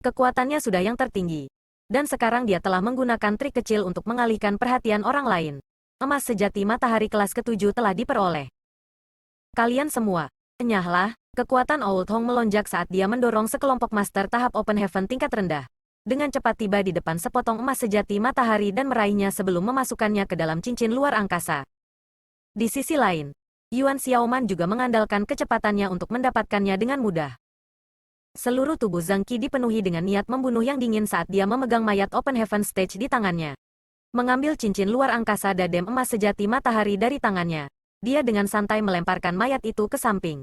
Kekuatannya sudah yang tertinggi. Dan sekarang dia telah menggunakan trik kecil untuk mengalihkan perhatian orang lain. Emas sejati matahari kelas ke-7 telah diperoleh. Kalian semua, enyahlah, kekuatan Old Hong melonjak saat dia mendorong sekelompok master tahap Open Heaven tingkat rendah. Dengan cepat tiba di depan sepotong emas sejati matahari dan meraihnya sebelum memasukkannya ke dalam cincin luar angkasa. Di sisi lain, Yuan Xiaoman juga mengandalkan kecepatannya untuk mendapatkannya dengan mudah. Seluruh tubuh Zhang Qi dipenuhi dengan niat membunuh yang dingin saat dia memegang mayat Open Heaven Stage di tangannya. Mengambil cincin luar angkasa dadem emas sejati matahari dari tangannya, dia dengan santai melemparkan mayat itu ke samping.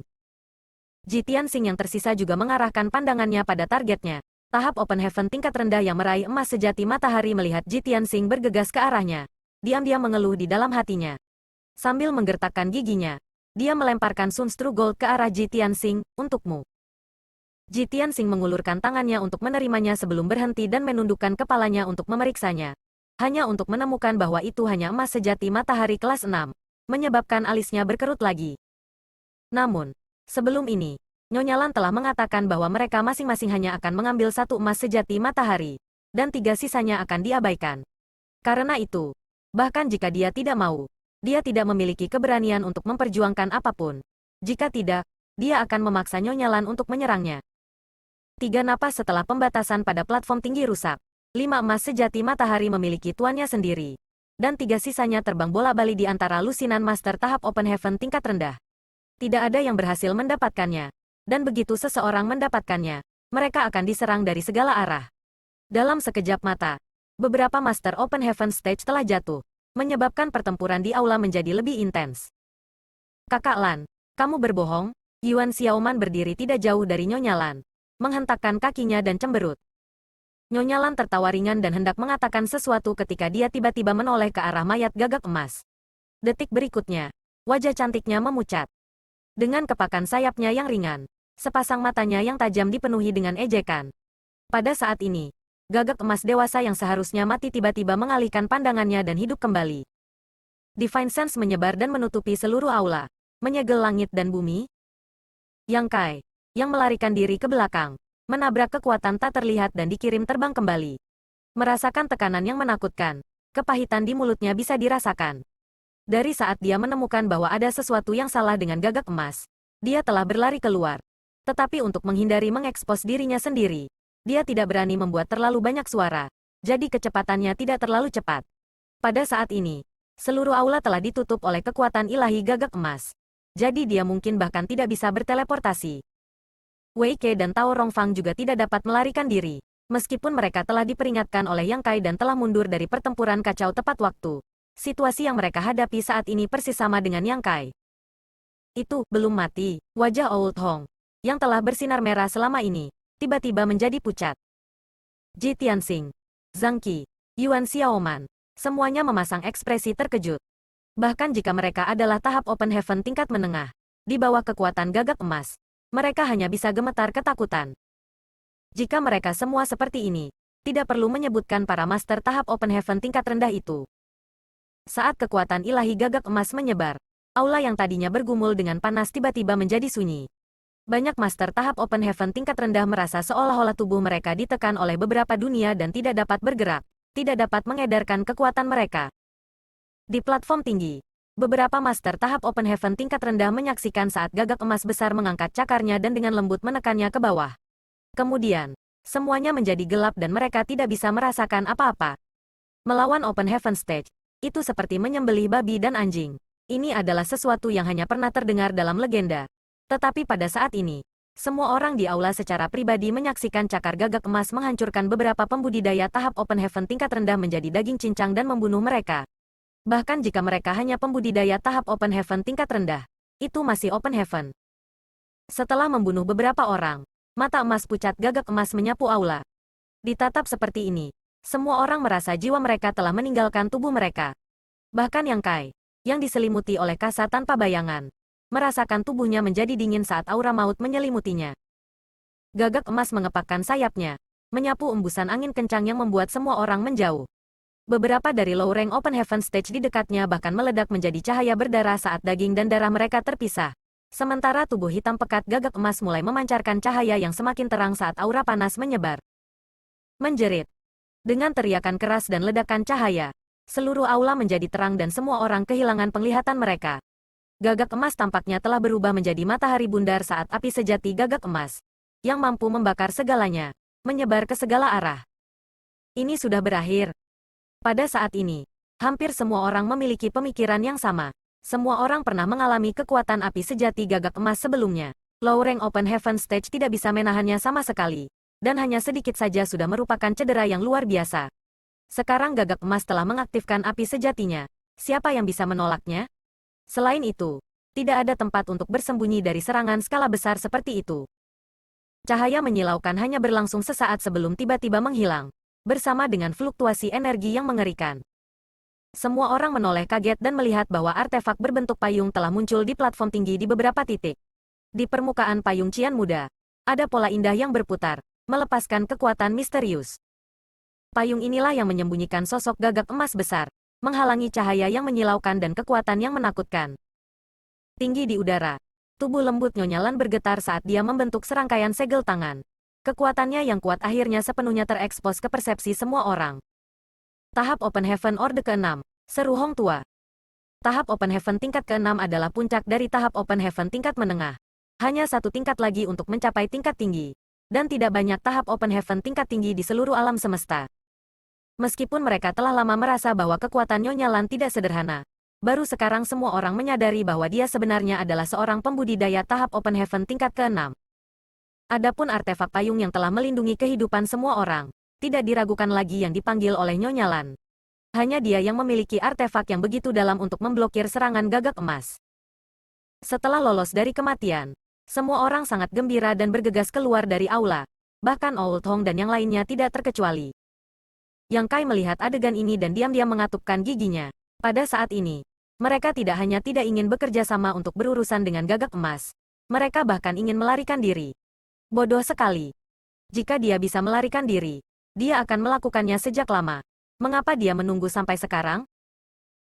Ji Tianxing yang tersisa juga mengarahkan pandangannya pada targetnya. Tahap Open Heaven tingkat rendah yang meraih emas sejati matahari melihat Ji Tianxing bergegas ke arahnya. Diam-diam mengeluh di dalam hatinya. Sambil menggertakkan giginya, dia melemparkan Sunstru Gold ke arah Ji Tianxing, untukmu. Ji Tianxing mengulurkan tangannya untuk menerimanya sebelum berhenti dan menundukkan kepalanya untuk memeriksanya. Hanya untuk menemukan bahwa itu hanya emas sejati matahari kelas 6, menyebabkan alisnya berkerut lagi. Namun, sebelum ini, Nyonya Lan telah mengatakan bahwa mereka masing-masing hanya akan mengambil satu emas sejati matahari, dan 3 sisanya akan diabaikan. Karena itu, bahkan jika dia tidak mau, dia tidak memiliki keberanian untuk memperjuangkan apapun. Jika tidak, dia akan memaksa Nyonya Lan untuk menyerangnya. 3 napas setelah pembatasan pada platform tinggi rusak. 5 emas sejati matahari memiliki tuannya sendiri. Dan 3 sisanya terbang bola-balik di antara lusinan master tahap Open Heaven tingkat rendah. Tidak ada yang berhasil mendapatkannya. Dan begitu seseorang mendapatkannya, mereka akan diserang dari segala arah. Dalam sekejap mata, beberapa master Open Heaven Stage telah jatuh, menyebabkan pertempuran di aula menjadi lebih intens. Kakak Lan, kamu berbohong? Yuan Xiaoman berdiri tidak jauh dari Nyonya Lan, menghentakkan kakinya dan cemberut. Nyonya Lan tertawa ringan dan hendak mengatakan sesuatu ketika dia tiba-tiba menoleh ke arah mayat gagak emas. Detik berikutnya, wajah cantiknya memucat. Dengan kepakan sayapnya yang ringan, sepasang matanya yang tajam dipenuhi dengan ejekan. Pada saat ini, gagak emas dewasa yang seharusnya mati tiba-tiba mengalihkan pandangannya dan hidup kembali. Divine Sense menyebar dan menutupi seluruh aula, menyegel langit dan bumi. Yang Kai, yang melarikan diri ke belakang, menabrak kekuatan tak terlihat dan dikirim terbang kembali. Merasakan tekanan yang menakutkan, kepahitan di mulutnya bisa dirasakan. Dari saat dia menemukan bahwa ada sesuatu yang salah dengan gagak emas, dia telah berlari keluar. Tetapi untuk menghindari mengekspos dirinya sendiri, dia tidak berani membuat terlalu banyak suara, jadi kecepatannya tidak terlalu cepat. Pada saat ini, seluruh aula telah ditutup oleh kekuatan ilahi gagak emas. Jadi dia mungkin bahkan tidak bisa berteleportasi. Wei Ke dan Tao Rongfang juga tidak dapat melarikan diri, meskipun mereka telah diperingatkan oleh Yang Kai dan telah mundur dari pertempuran kacau tepat waktu. Situasi yang mereka hadapi saat ini persis sama dengan Yang Kai. Itu, belum mati, wajah Old Hong, yang telah bersinar merah selama ini, tiba-tiba menjadi pucat. Ji Tianxing, Zhang Qi, Yuan Xiaoman, semuanya memasang ekspresi terkejut. Bahkan jika mereka adalah tahap Open Heaven tingkat menengah, di bawah kekuatan gagak emas, mereka hanya bisa gemetar ketakutan. Jika mereka semua seperti ini, tidak perlu menyebutkan para master tahap Open Heaven tingkat rendah itu. Saat kekuatan ilahi gagak emas menyebar, aula yang tadinya bergumul dengan panas tiba-tiba menjadi sunyi. Banyak master tahap Open Heaven tingkat rendah merasa seolah-olah tubuh mereka ditekan oleh beberapa dunia dan tidak dapat bergerak, tidak dapat mengedarkan kekuatan mereka. Di platform tinggi, beberapa master tahap Open Heaven tingkat rendah menyaksikan saat gagak emas besar mengangkat cakarnya dan dengan lembut menekannya ke bawah. Kemudian, semuanya menjadi gelap dan mereka tidak bisa merasakan apa-apa. Melawan Open Heaven Stage, itu seperti menyembelih babi dan anjing. Ini adalah sesuatu yang hanya pernah terdengar dalam legenda. Tetapi pada saat ini, semua orang di aula secara pribadi menyaksikan cakar gagak emas menghancurkan beberapa pembudidaya tahap Open Heaven tingkat rendah menjadi daging cincang dan membunuh mereka. Bahkan jika mereka hanya pembudidaya tahap Open Heaven tingkat rendah, itu masih Open Heaven. Setelah membunuh beberapa orang, mata emas pucat gagak emas menyapu aula. Ditatap seperti ini, semua orang merasa jiwa mereka telah meninggalkan tubuh mereka. Bahkan Yang Kai, yang diselimuti oleh kasa tanpa bayangan, merasakan tubuhnya menjadi dingin saat aura maut menyelimutinya. Gagak emas mengepakkan sayapnya, menyapu embusan angin kencang yang membuat semua orang menjauh. Beberapa dari low rank Open Heaven Stage di dekatnya bahkan meledak menjadi cahaya berdarah saat daging dan darah mereka terpisah. Sementara tubuh hitam pekat gagak emas mulai memancarkan cahaya yang semakin terang saat aura panas menyebar. Menjerit. Dengan teriakan keras dan ledakan cahaya, seluruh aula menjadi terang dan semua orang kehilangan penglihatan mereka. Gagak emas tampaknya telah berubah menjadi matahari bundar saat api sejati gagak emas, yang mampu membakar segalanya, menyebar ke segala arah. Ini sudah berakhir. Pada saat ini, hampir semua orang memiliki pemikiran yang sama. Semua orang pernah mengalami kekuatan api sejati gagak emas sebelumnya. Low rank Open Heaven Stage tidak bisa menahannya sama sekali. Dan hanya sedikit saja sudah merupakan cedera yang luar biasa. Sekarang gagak emas telah mengaktifkan api sejatinya. Siapa yang bisa menolaknya? Selain itu, tidak ada tempat untuk bersembunyi dari serangan skala besar seperti itu. Cahaya menyilaukan hanya berlangsung sesaat sebelum tiba-tiba menghilang, bersama dengan fluktuasi energi yang mengerikan. Semua orang menoleh kaget dan melihat bahwa artefak berbentuk payung telah muncul di platform tinggi di beberapa titik. Di permukaan payung Cian muda, ada pola indah yang berputar, melepaskan kekuatan misterius. Payung inilah yang menyembunyikan sosok gagak emas besar, menghalangi cahaya yang menyilaukan dan kekuatan yang menakutkan. Tinggi di udara, tubuh lembut Nyonya Lan bergetar saat dia membentuk serangkaian segel tangan. Kekuatannya yang kuat akhirnya sepenuhnya terekspos ke persepsi semua orang. Tahap Open Heaven Orde ke-6, seru Hong Tua. Tahap Open Heaven tingkat ke-6 adalah puncak dari tahap Open Heaven tingkat menengah. Hanya satu tingkat lagi untuk mencapai tingkat tinggi. dan tidak banyak tahap Open Heaven tingkat tinggi di seluruh alam semesta. Meskipun mereka telah lama merasa bahwa kekuatan Nyonya Lan tidak sederhana, baru sekarang semua orang menyadari bahwa dia sebenarnya adalah seorang pembudidaya tahap Open Heaven tingkat ke-6. Adapun artefak payung yang telah melindungi kehidupan semua orang, tidak diragukan lagi yang dipanggil oleh Nyonya Lan. Hanya dia yang memiliki artefak yang begitu dalam untuk memblokir serangan gagak emas. Setelah lolos dari kematian, semua orang sangat gembira dan bergegas keluar dari aula. Bahkan Old Hong dan yang lainnya tidak terkecuali. Yang Kai melihat adegan ini dan diam-diam mengatupkan giginya. Pada saat ini, mereka tidak hanya tidak ingin bekerja sama untuk berurusan dengan gagak emas, mereka bahkan ingin melarikan diri. Bodoh sekali. Jika dia bisa melarikan diri, dia akan melakukannya sejak lama. Mengapa dia menunggu sampai sekarang?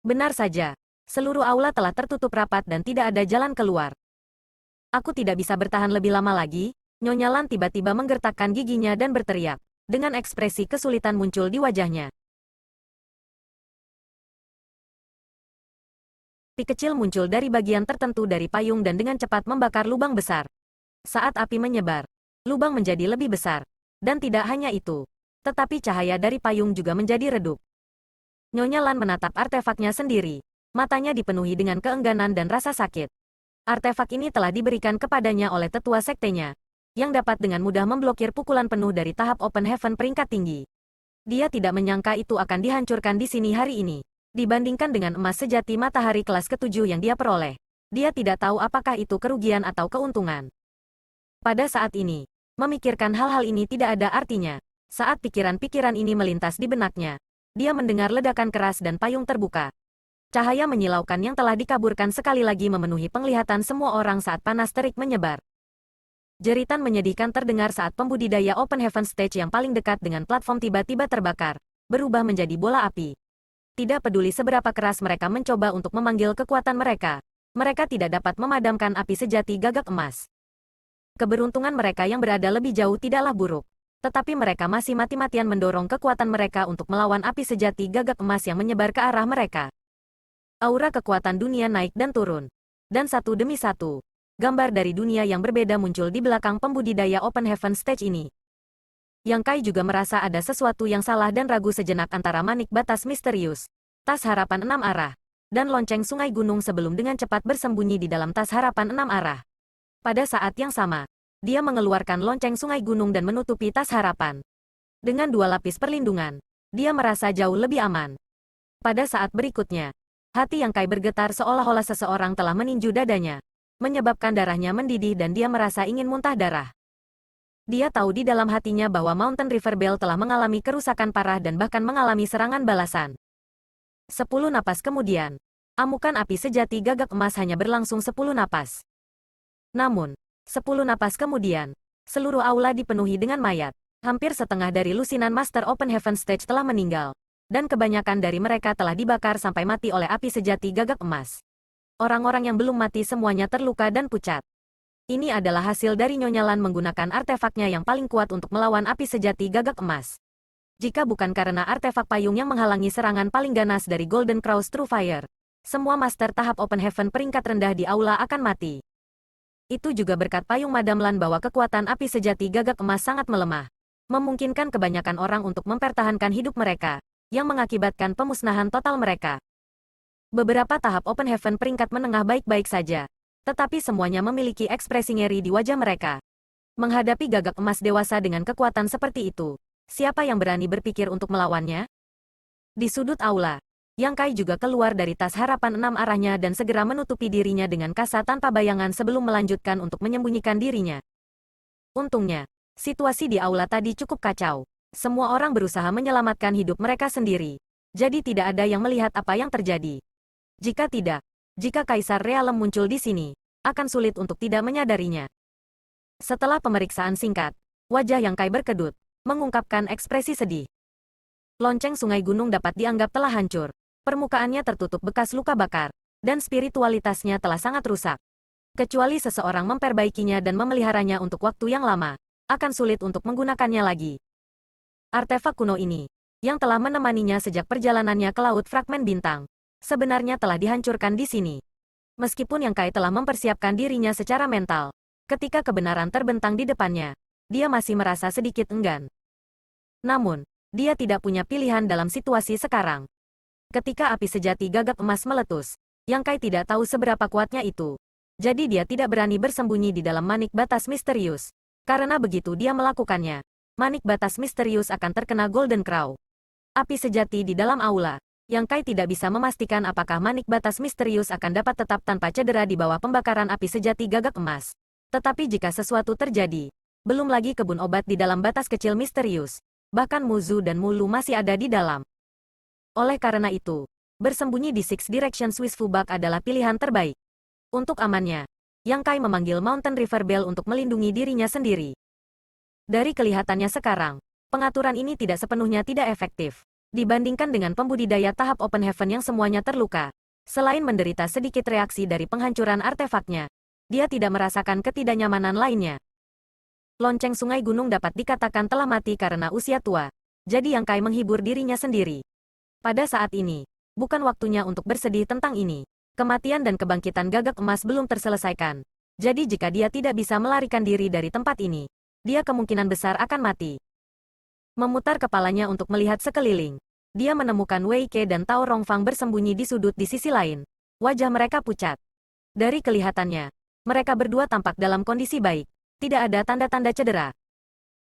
Benar saja, seluruh aula telah tertutup rapat dan tidak ada jalan keluar. Aku tidak bisa bertahan lebih lama lagi. Nyonya Lan tiba-tiba menggertakkan giginya dan berteriak. Dengan ekspresi kesulitan muncul di wajahnya. Api kecil muncul dari bagian tertentu dari payung dan dengan cepat membakar lubang besar. Saat api menyebar, lubang menjadi lebih besar. Dan tidak hanya itu, tetapi cahaya dari payung juga menjadi redup. Nyonya Lan menatap artefaknya sendiri. Matanya dipenuhi dengan keengganan dan rasa sakit. Artefak ini telah diberikan kepadanya oleh tetua sektenya, yang dapat dengan mudah memblokir pukulan penuh dari tahap Open Heaven peringkat tinggi. Dia tidak menyangka itu akan dihancurkan di sini hari ini. Dibandingkan dengan emas sejati matahari kelas ke-7 yang dia peroleh, dia tidak tahu apakah itu kerugian atau keuntungan. Pada saat ini, memikirkan hal-hal ini tidak ada artinya. Saat pikiran-pikiran ini melintas di benaknya, dia mendengar ledakan keras dan payung terbuka. Cahaya menyilaukan yang telah dikaburkan sekali lagi memenuhi penglihatan semua orang saat panas terik menyebar. Jeritan menyedihkan terdengar saat pembudidaya Open Heaven Stage yang paling dekat dengan platform tiba-tiba terbakar, berubah menjadi bola api. Tidak peduli seberapa keras mereka mencoba untuk memanggil kekuatan mereka, mereka tidak dapat memadamkan api sejati gagak emas. Keberuntungan mereka yang berada lebih jauh tidaklah buruk, tetapi mereka masih mati-matian mendorong kekuatan mereka untuk melawan api sejati gagak emas yang menyebar ke arah mereka. Aura kekuatan dunia naik dan turun. Dan satu demi satu, gambar dari dunia yang berbeda muncul di belakang pembudidaya Open Heaven Stage ini. Yang Kai juga merasa ada sesuatu yang salah dan ragu sejenak antara manik batas misterius, tas harapan 6 arah, dan lonceng sungai gunung sebelum dengan cepat bersembunyi di dalam tas harapan 6 arah. Pada saat yang sama, dia mengeluarkan lonceng sungai gunung dan menutupi tas harapan. Dengan 2 lapis perlindungan, dia merasa jauh lebih aman. Pada saat berikutnya, hati Yang Kai bergetar seolah-olah seseorang telah meninju dadanya, menyebabkan darahnya mendidih dan dia merasa ingin muntah darah. Dia tahu di dalam hatinya bahwa Mountain River Bell telah mengalami kerusakan parah dan bahkan mengalami serangan balasan. 10 napas kemudian, amukan api sejati gagak emas hanya berlangsung 10 napas. Namun, 10 napas kemudian, seluruh aula dipenuhi dengan mayat. Hampir setengah dari lusinan Master Open Heaven Stage telah meninggal. Dan kebanyakan dari mereka telah dibakar sampai mati oleh api sejati gagak emas. Orang-orang yang belum mati semuanya terluka dan pucat. Ini adalah hasil dari Nyonya Lan menggunakan artefaknya yang paling kuat untuk melawan api sejati gagak emas. Jika bukan karena artefak payung yang menghalangi serangan paling ganas dari Golden Cross True Fire, semua master tahap Open Heaven peringkat rendah di aula akan mati. Itu juga berkat payung Madam Lan bahwa kekuatan api sejati gagak emas sangat melemah, memungkinkan kebanyakan orang untuk mempertahankan hidup mereka, yang mengakibatkan pemusnahan total mereka. Beberapa tahap Open Heaven peringkat menengah baik-baik saja, tetapi semuanya memiliki ekspresi ngeri di wajah mereka. Menghadapi gagak emas dewasa dengan kekuatan seperti itu, siapa yang berani berpikir untuk melawannya? Di sudut aula, Yang Kai juga keluar dari tas harapan 6 arahnya dan segera menutupi dirinya dengan kasa tanpa bayangan sebelum melanjutkan untuk menyembunyikan dirinya. Untungnya, situasi di aula tadi cukup kacau. Semua orang berusaha menyelamatkan hidup mereka sendiri. Jadi tidak ada yang melihat apa yang terjadi. Jika tidak, jika Kaisar Realem muncul di sini, akan sulit untuk tidak menyadarinya. Setelah pemeriksaan singkat, wajah Yang Kai berkedut, mengungkapkan ekspresi sedih. Lonceng sungai gunung dapat dianggap telah hancur. Permukaannya tertutup bekas luka bakar, dan spiritualitasnya telah sangat rusak. Kecuali seseorang memperbaikinya dan memeliharanya untuk waktu yang lama, akan sulit untuk menggunakannya lagi. Artefak kuno ini, yang telah menemaninya sejak perjalanannya ke Laut Fragmen Bintang, sebenarnya telah dihancurkan di sini. Meskipun Yang Kai telah mempersiapkan dirinya secara mental, ketika kebenaran terbentang di depannya, dia masih merasa sedikit enggan. Namun, dia tidak punya pilihan dalam situasi sekarang. Ketika api sejati gagak emas meletus, Yang Kai tidak tahu seberapa kuatnya itu. Jadi dia tidak berani bersembunyi di dalam manik batas misterius. Karena begitu dia melakukannya, manik batas misterius akan terkena Golden Crow. Api sejati di dalam aula. Yang Kai tidak bisa memastikan apakah manik batas misterius akan dapat tetap tanpa cedera di bawah pembakaran api sejati gagak emas. Tetapi jika sesuatu terjadi, belum lagi kebun obat di dalam batas kecil misterius. Bahkan Muzu dan Mulu masih ada di dalam. Oleh karena itu, bersembunyi di Six Direction Swiss Fubak adalah pilihan terbaik. Untuk amannya, Yang Kai memanggil Mountain River Bell untuk melindungi dirinya sendiri. Dari kelihatannya sekarang, pengaturan ini tidak sepenuhnya tidak efektif. Dibandingkan dengan pembudidaya tahap Open Heaven yang semuanya terluka, selain menderita sedikit reaksi dari penghancuran artefaknya, dia tidak merasakan ketidaknyamanan lainnya. Lonceng sungai gunung dapat dikatakan telah mati karena usia tua, jadi Yang Kai menghibur dirinya sendiri. Pada saat ini, bukan waktunya untuk bersedih tentang ini. Kematian dan kebangkitan gagak emas belum terselesaikan. Jadi jika dia tidak bisa melarikan diri dari tempat ini, dia kemungkinan besar akan mati. Memutar kepalanya untuk melihat sekeliling. Dia menemukan Wei Ke dan Tao Rongfang bersembunyi di sudut di sisi lain. Wajah mereka pucat. Dari kelihatannya, mereka berdua tampak dalam kondisi baik. Tidak ada tanda-tanda cedera.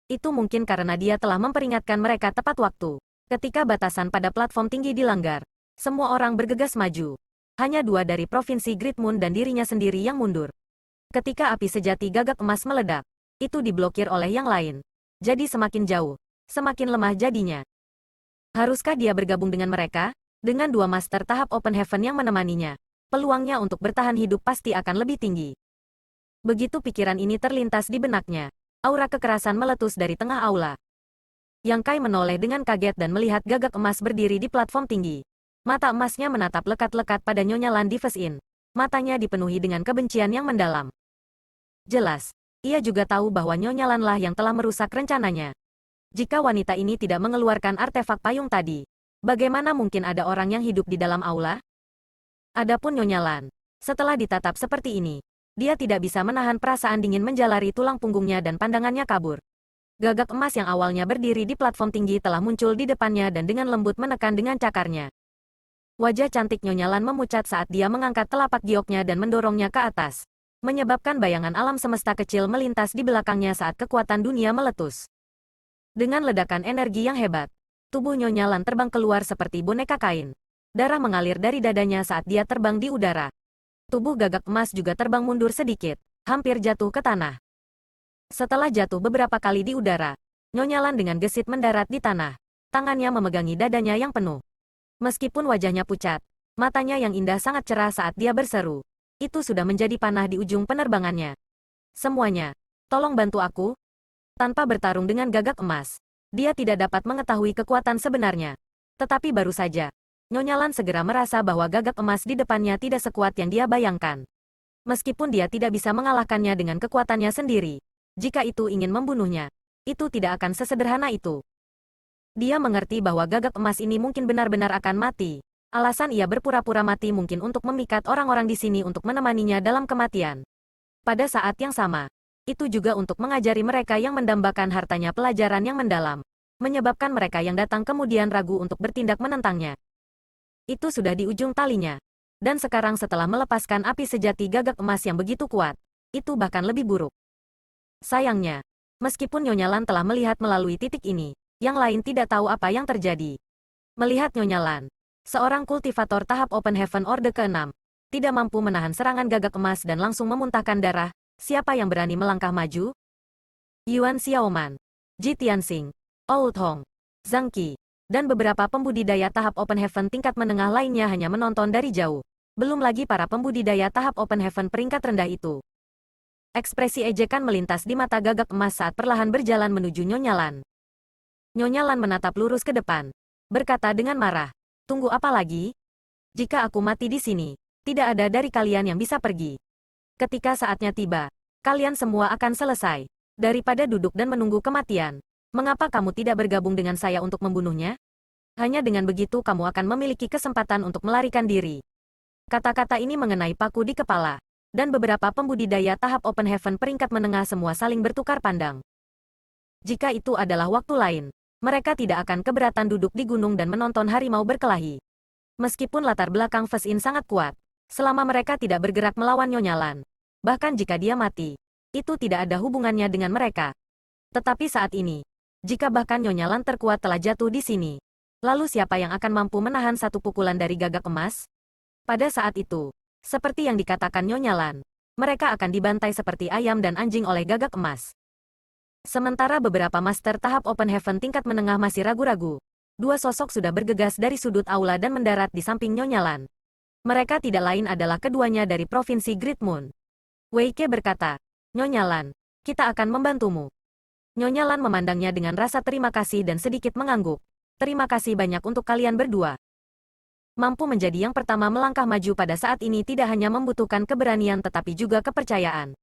Itu mungkin karena dia telah memperingatkan mereka tepat waktu. Ketika batasan pada platform tinggi dilanggar, semua orang bergegas maju. Hanya dua dari provinsi Great Moon dan dirinya sendiri yang mundur. Ketika api sejati gagak emas meledak, itu diblokir oleh yang lain. Jadi semakin jauh, semakin lemah jadinya. Haruskah dia bergabung dengan mereka? Dengan dua master tahap Open Heaven yang menemaninya, peluangnya untuk bertahan hidup pasti akan lebih tinggi. Begitu pikiran ini terlintas di benaknya, aura kekerasan meletus dari tengah aula. Yang Kai menoleh dengan kaget dan melihat gagak emas berdiri di platform tinggi. Mata emasnya menatap lekat-lekat pada Nyonya Lan di Face In. Matanya dipenuhi dengan kebencian yang mendalam. Jelas, ia juga tahu bahwa Nyonya Lan lah yang telah merusak rencananya. Jika wanita ini tidak mengeluarkan artefak payung tadi, bagaimana mungkin ada orang yang hidup di dalam aula? Adapun Nyonya Lan, setelah ditatap seperti ini, dia tidak bisa menahan perasaan dingin menjalari tulang punggungnya dan pandangannya kabur. Gagak emas yang awalnya berdiri di platform tinggi telah muncul di depannya dan dengan lembut menekan dengan cakarnya. Wajah cantik Nyonya Lan memucat saat dia mengangkat telapak gioknya dan mendorongnya ke atas, menyebabkan bayangan alam semesta kecil melintas di belakangnya saat kekuatan dunia meletus. Dengan ledakan energi yang hebat, tubuh Nyonya Lan terbang keluar seperti boneka kain. Darah mengalir dari dadanya saat dia terbang di udara. Tubuh gagak emas juga terbang mundur sedikit, hampir jatuh ke tanah. Setelah jatuh beberapa kali di udara, Nyonya Lan dengan gesit mendarat di tanah. Tangannya memegangi dadanya yang penuh. Meskipun wajahnya pucat, matanya yang indah sangat cerah saat dia berseru. Itu sudah menjadi panah di ujung penerbangannya. Semuanya, tolong bantu aku. Tanpa bertarung dengan gagak emas, dia tidak dapat mengetahui kekuatan sebenarnya. Tetapi baru saja, Nyonya Lan segera merasa bahwa gagak emas di depannya tidak sekuat yang dia bayangkan. Meskipun dia tidak bisa mengalahkannya dengan kekuatannya sendiri, jika itu ingin membunuhnya, itu tidak akan sesederhana itu. Dia mengerti bahwa gagak emas ini mungkin benar-benar akan mati. Alasan ia berpura-pura mati mungkin untuk memikat orang-orang di sini untuk menemaninya dalam kematian. Pada saat yang sama, itu juga untuk mengajari mereka yang mendambakan hartanya pelajaran yang mendalam, menyebabkan mereka yang datang kemudian ragu untuk bertindak menentangnya. Itu sudah di ujung talinya. Dan sekarang setelah melepaskan api sejati gagak emas yang begitu kuat, itu bahkan lebih buruk. Sayangnya, meskipun Nyonya Lan telah melihat melalui titik ini, yang lain tidak tahu apa yang terjadi. Melihat Nyonya Lan, seorang kultivator tahap Open Heaven Orde ke-6, tidak mampu menahan serangan gagak emas dan langsung memuntahkan darah. Siapa yang berani melangkah maju? Yuan Xiaoman, Ji Tianxing, Old Hong, Zhang Qi, dan beberapa pembudidaya tahap Open Heaven tingkat menengah lainnya hanya menonton dari jauh. Belum lagi para pembudidaya tahap Open Heaven peringkat rendah itu. Ekspresi ejekan melintas di mata gagak emas saat perlahan berjalan menuju Nyonya Lan. Nyonya Lan menatap lurus ke depan, berkata dengan marah, "Tunggu apa lagi? Jika aku mati di sini, tidak ada dari kalian yang bisa pergi. Ketika saatnya tiba, kalian semua akan selesai. Daripada duduk dan menunggu kematian, mengapa kamu tidak bergabung dengan saya untuk membunuhnya? Hanya dengan begitu kamu akan memiliki kesempatan untuk melarikan diri." Kata-kata ini mengenai paku di kepala, dan beberapa pembudidaya tahap Open Heaven peringkat menengah semua saling bertukar pandang. Jika itu adalah waktu lain, mereka tidak akan keberatan duduk di gunung dan menonton harimau berkelahi. Meskipun latar belakang Fes In sangat kuat, selama mereka tidak bergerak melawan Nyonya Lan, bahkan jika dia mati, itu tidak ada hubungannya dengan mereka. Tetapi saat ini, jika bahkan Nyonya Lan terkuat telah jatuh di sini, lalu siapa yang akan mampu menahan satu pukulan dari gagak emas? Pada saat itu, seperti yang dikatakan Nyonya Lan, mereka akan dibantai seperti ayam dan anjing oleh gagak emas. Sementara beberapa master tahap Open Heaven tingkat menengah masih ragu-ragu, dua sosok sudah bergegas dari sudut aula dan mendarat di samping Nyonya Lan. Mereka tidak lain adalah keduanya dari Provinsi Great Moon. Wei Ke berkata, Nyonya Lan, kita akan membantumu. Nyonya Lan memandangnya dengan rasa terima kasih dan sedikit mengangguk. Terima kasih banyak untuk kalian berdua. Mampu menjadi yang pertama melangkah maju pada saat ini tidak hanya membutuhkan keberanian tetapi juga kepercayaan.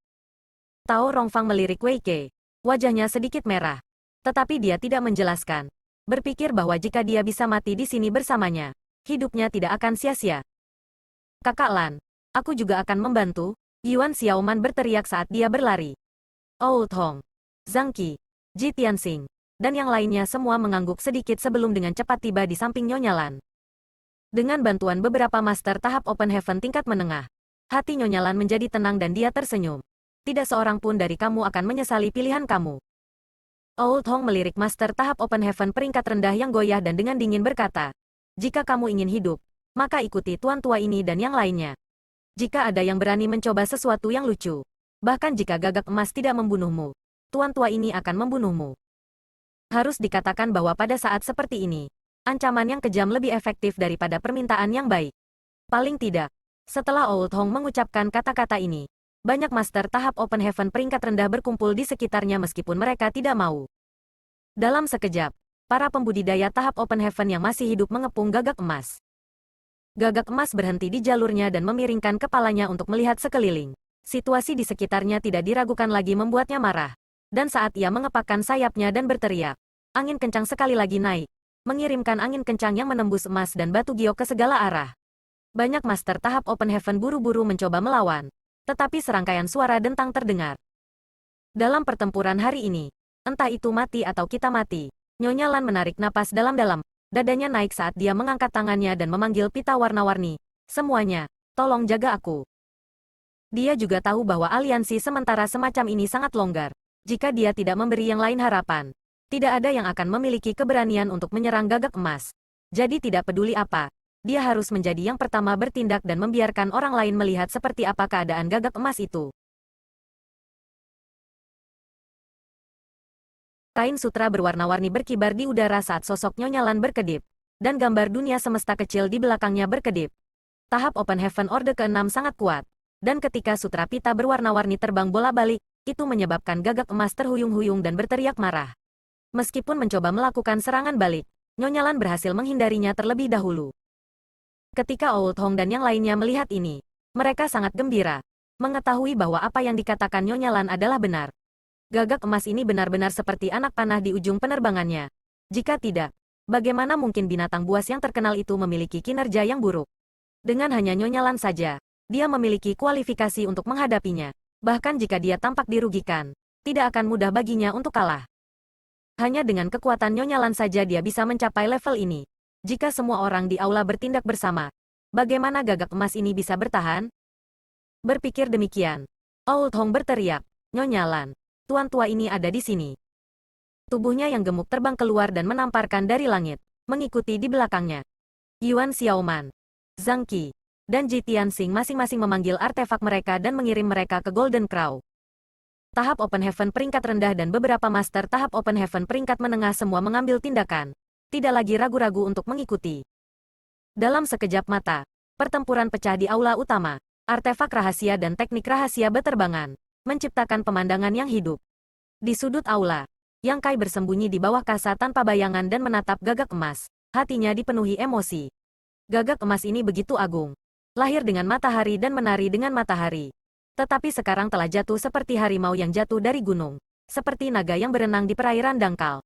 Tao Rongfang melirik Wei Ke. Wajahnya sedikit merah. Tetapi dia tidak menjelaskan. Berpikir bahwa jika dia bisa mati di sini bersamanya, hidupnya tidak akan sia-sia. Kakak Lan, aku juga akan membantu, Yuan Xiaoman berteriak saat dia berlari. Old Hong, Zhang Qi, Ji Tianxing, dan yang lainnya semua mengangguk sedikit sebelum dengan cepat tiba di samping Nyonya Lan. Dengan bantuan beberapa master tahap Open Heaven tingkat menengah, hati Nyonya Lan menjadi tenang dan dia tersenyum. Tidak seorang pun dari kamu akan menyesali pilihan kamu. Old Hong melirik master tahap Open Heaven peringkat rendah yang goyah dan dengan dingin berkata, jika kamu ingin hidup, maka ikuti tuan tua ini dan yang lainnya. Jika ada yang berani mencoba sesuatu yang lucu, bahkan jika gagak emas tidak membunuhmu, tuan tua ini akan membunuhmu. Harus dikatakan bahwa pada saat seperti ini, ancaman yang kejam lebih efektif daripada permintaan yang baik. Paling tidak, setelah Old Hong mengucapkan kata-kata ini, banyak master tahap Open Heaven peringkat rendah berkumpul di sekitarnya meskipun mereka tidak mau. Dalam sekejap, para pembudidaya tahap Open Heaven yang masih hidup mengepung gagak emas. Gagak emas berhenti di jalurnya dan memiringkan kepalanya untuk melihat sekeliling. Situasi di sekitarnya tidak diragukan lagi membuatnya marah. Dan saat ia mengepakkan sayapnya dan berteriak, angin kencang sekali lagi naik, mengirimkan angin kencang yang menembus emas dan batu giok ke segala arah. Banyak master tahap Open Heaven buru-buru mencoba melawan, tetapi serangkaian suara dentang terdengar. Dalam pertempuran hari ini, entah itu mati atau kita mati, Nyonya Lan menarik napas dalam-dalam. Dadanya naik saat dia mengangkat tangannya dan memanggil pita warna-warni. Semuanya, tolong jaga aku. Dia juga tahu bahwa aliansi sementara semacam ini sangat longgar. Jika dia tidak memberi yang lain harapan, tidak ada yang akan memiliki keberanian untuk menyerang gagak emas. Jadi tidak peduli apa, dia harus menjadi yang pertama bertindak dan membiarkan orang lain melihat seperti apa keadaan gagak emas itu. Kain sutra berwarna-warni berkibar di udara saat sosok Nyonya Lan berkedip, dan gambar dunia semesta kecil di belakangnya berkedip. Tahap Open Heaven Orde ke-6 sangat kuat, dan ketika sutra pita berwarna-warni terbang bola-balik, itu menyebabkan gagak emas terhuyung-huyung dan berteriak marah. Meskipun mencoba melakukan serangan balik, Nyonya Lan berhasil menghindarinya terlebih dahulu. Ketika Old Hong dan yang lainnya melihat ini, mereka sangat gembira, mengetahui bahwa apa yang dikatakan Nyonya Lan adalah benar. Gagak emas ini benar-benar seperti anak panah di ujung penerbangannya. Jika tidak, bagaimana mungkin binatang buas yang terkenal itu memiliki kinerja yang buruk? Dengan hanya Nyonya Lan saja, dia memiliki kualifikasi untuk menghadapinya. Bahkan jika dia tampak dirugikan, tidak akan mudah baginya untuk kalah. Hanya dengan kekuatan Nyonya Lan saja dia bisa mencapai level ini. Jika semua orang di aula bertindak bersama, bagaimana gagak emas ini bisa bertahan? Berpikir demikian, Old Hong berteriak, Nyonya Lan, tuan tua ini ada di sini. Tubuhnya yang gemuk terbang keluar dan menamparkan dari langit, mengikuti di belakangnya. Yuan Xiaoman, Zhang Qi, dan Ji Tianxing masing-masing memanggil artefak mereka dan mengirim mereka ke Golden Crow. Tahap Open Heaven peringkat rendah dan beberapa master tahap Open Heaven peringkat menengah semua mengambil tindakan. Tidak lagi ragu-ragu untuk mengikuti. Dalam sekejap mata, pertempuran pecah di aula utama. Artefak rahasia dan teknik rahasia beterbangan, menciptakan pemandangan yang hidup. Di sudut aula, Yang Kai bersembunyi di bawah kasa tanpa bayangan dan menatap gagak emas. Hatinya dipenuhi emosi. Gagak emas ini begitu agung. Lahir dengan matahari dan menari dengan matahari. Tetapi sekarang telah jatuh seperti harimau yang jatuh dari gunung. Seperti naga yang berenang di perairan dangkal.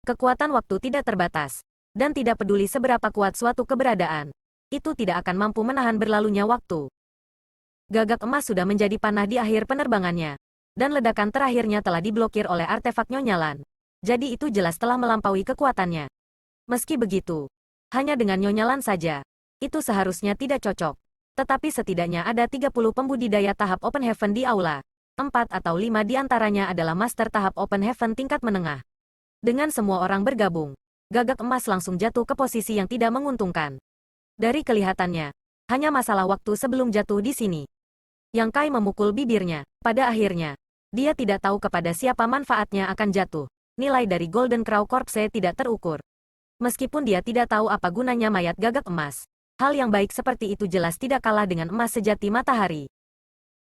Kekuatan waktu tidak terbatas. Dan tidak peduli seberapa kuat suatu keberadaan, itu tidak akan mampu menahan berlalunya waktu. Gagak emas sudah menjadi panah di akhir penerbangannya. Dan ledakan terakhirnya telah diblokir oleh artefak Nyonya Lan. Jadi itu jelas telah melampaui kekuatannya. Meski begitu, hanya dengan Nyonya Lan saja, itu seharusnya tidak cocok. Tetapi setidaknya ada 30 pembudidaya tahap Open Heaven di aula. 4 atau 5 di antaranya adalah master tahap Open Heaven tingkat menengah. Dengan semua orang bergabung, Gagak Emas langsung jatuh ke posisi yang tidak menguntungkan. Dari kelihatannya, hanya masalah waktu sebelum jatuh di sini. Yang Kai memukul bibirnya. Pada akhirnya, dia tidak tahu kepada siapa manfaatnya akan jatuh. Nilai dari Golden Crow Corpse tidak terukur. Meskipun dia tidak tahu apa gunanya mayat Gagak Emas, hal yang baik seperti itu jelas tidak kalah dengan emas sejati matahari.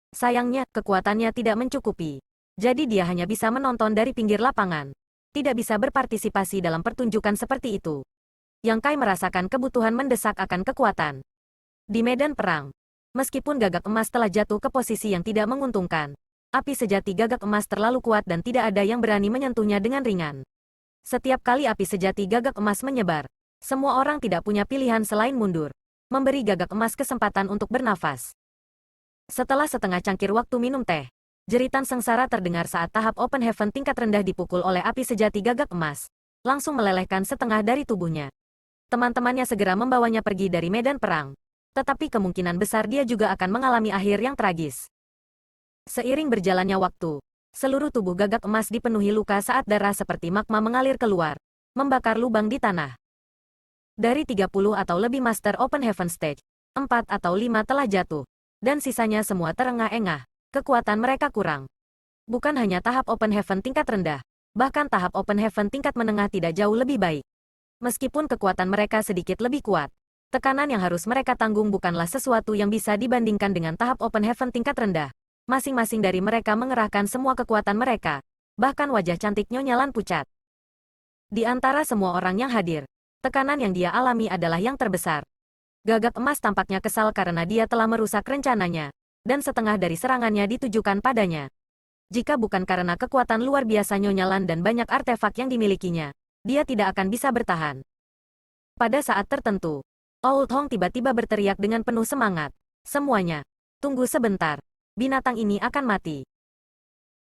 Sayangnya, kekuatannya tidak mencukupi. Jadi dia hanya bisa menonton dari pinggir lapangan. Tidak bisa berpartisipasi dalam pertunjukan seperti itu. Yang Kai merasakan kebutuhan mendesak akan kekuatan. Di medan perang, meskipun Gagak Emas telah jatuh ke posisi yang tidak menguntungkan, api sejati Gagak Emas terlalu kuat dan tidak ada yang berani menyentuhnya dengan ringan. Setiap kali api sejati Gagak Emas menyebar, semua orang tidak punya pilihan selain mundur, memberi Gagak Emas kesempatan untuk bernafas. Setelah setengah cangkir waktu minum teh, jeritan sengsara terdengar saat tahap Open Heaven tingkat rendah dipukul oleh api sejati Gagak Emas, langsung melelehkan setengah dari tubuhnya. Teman-temannya segera membawanya pergi dari medan perang, tetapi kemungkinan besar dia juga akan mengalami akhir yang tragis. Seiring berjalannya waktu, seluruh tubuh Gagak Emas dipenuhi luka saat darah seperti magma mengalir keluar, membakar lubang di tanah. Dari 30 atau lebih Master Open Heaven Stage, 4 atau 5 telah jatuh, dan sisanya semua terengah-engah. Kekuatan mereka kurang. Bukan hanya tahap Open Heaven tingkat rendah, bahkan tahap Open Heaven tingkat menengah tidak jauh lebih baik. Meskipun kekuatan mereka sedikit lebih kuat, tekanan yang harus mereka tanggung bukanlah sesuatu yang bisa dibandingkan dengan tahap Open Heaven tingkat rendah. Masing-masing dari mereka mengerahkan semua kekuatan mereka, bahkan wajah cantik Nyonya Lan pucat. Di antara semua orang yang hadir, tekanan yang dia alami adalah yang terbesar. Gagak Emas tampaknya kesal karena dia telah merusak rencananya, dan setengah dari serangannya ditujukan padanya. Jika bukan karena kekuatan luar biasa Nyonya Lan dan banyak artefak yang dimilikinya, dia tidak akan bisa bertahan. Pada saat tertentu, Old Hong tiba-tiba berteriak dengan penuh semangat. Semuanya, tunggu sebentar, binatang ini akan mati.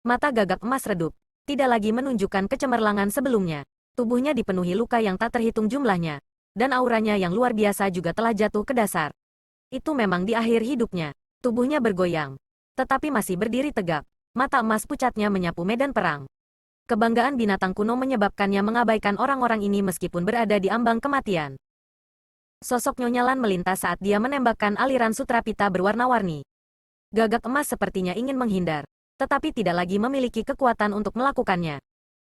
Mata Gagak Emas redup, tidak lagi menunjukkan kecemerlangan sebelumnya. Tubuhnya dipenuhi luka yang tak terhitung jumlahnya, dan auranya yang luar biasa juga telah jatuh ke dasar. Itu memang di akhir hidupnya. Tubuhnya bergoyang, tetapi masih berdiri tegak. Mata emas pucatnya menyapu medan perang. Kebanggaan binatang kuno menyebabkannya mengabaikan orang-orang ini meskipun berada di ambang kematian. Sosok Nyonya Lan melintas saat dia menembakkan aliran sutra pita berwarna-warni. Gagak Emas sepertinya ingin menghindar, tetapi tidak lagi memiliki kekuatan untuk melakukannya.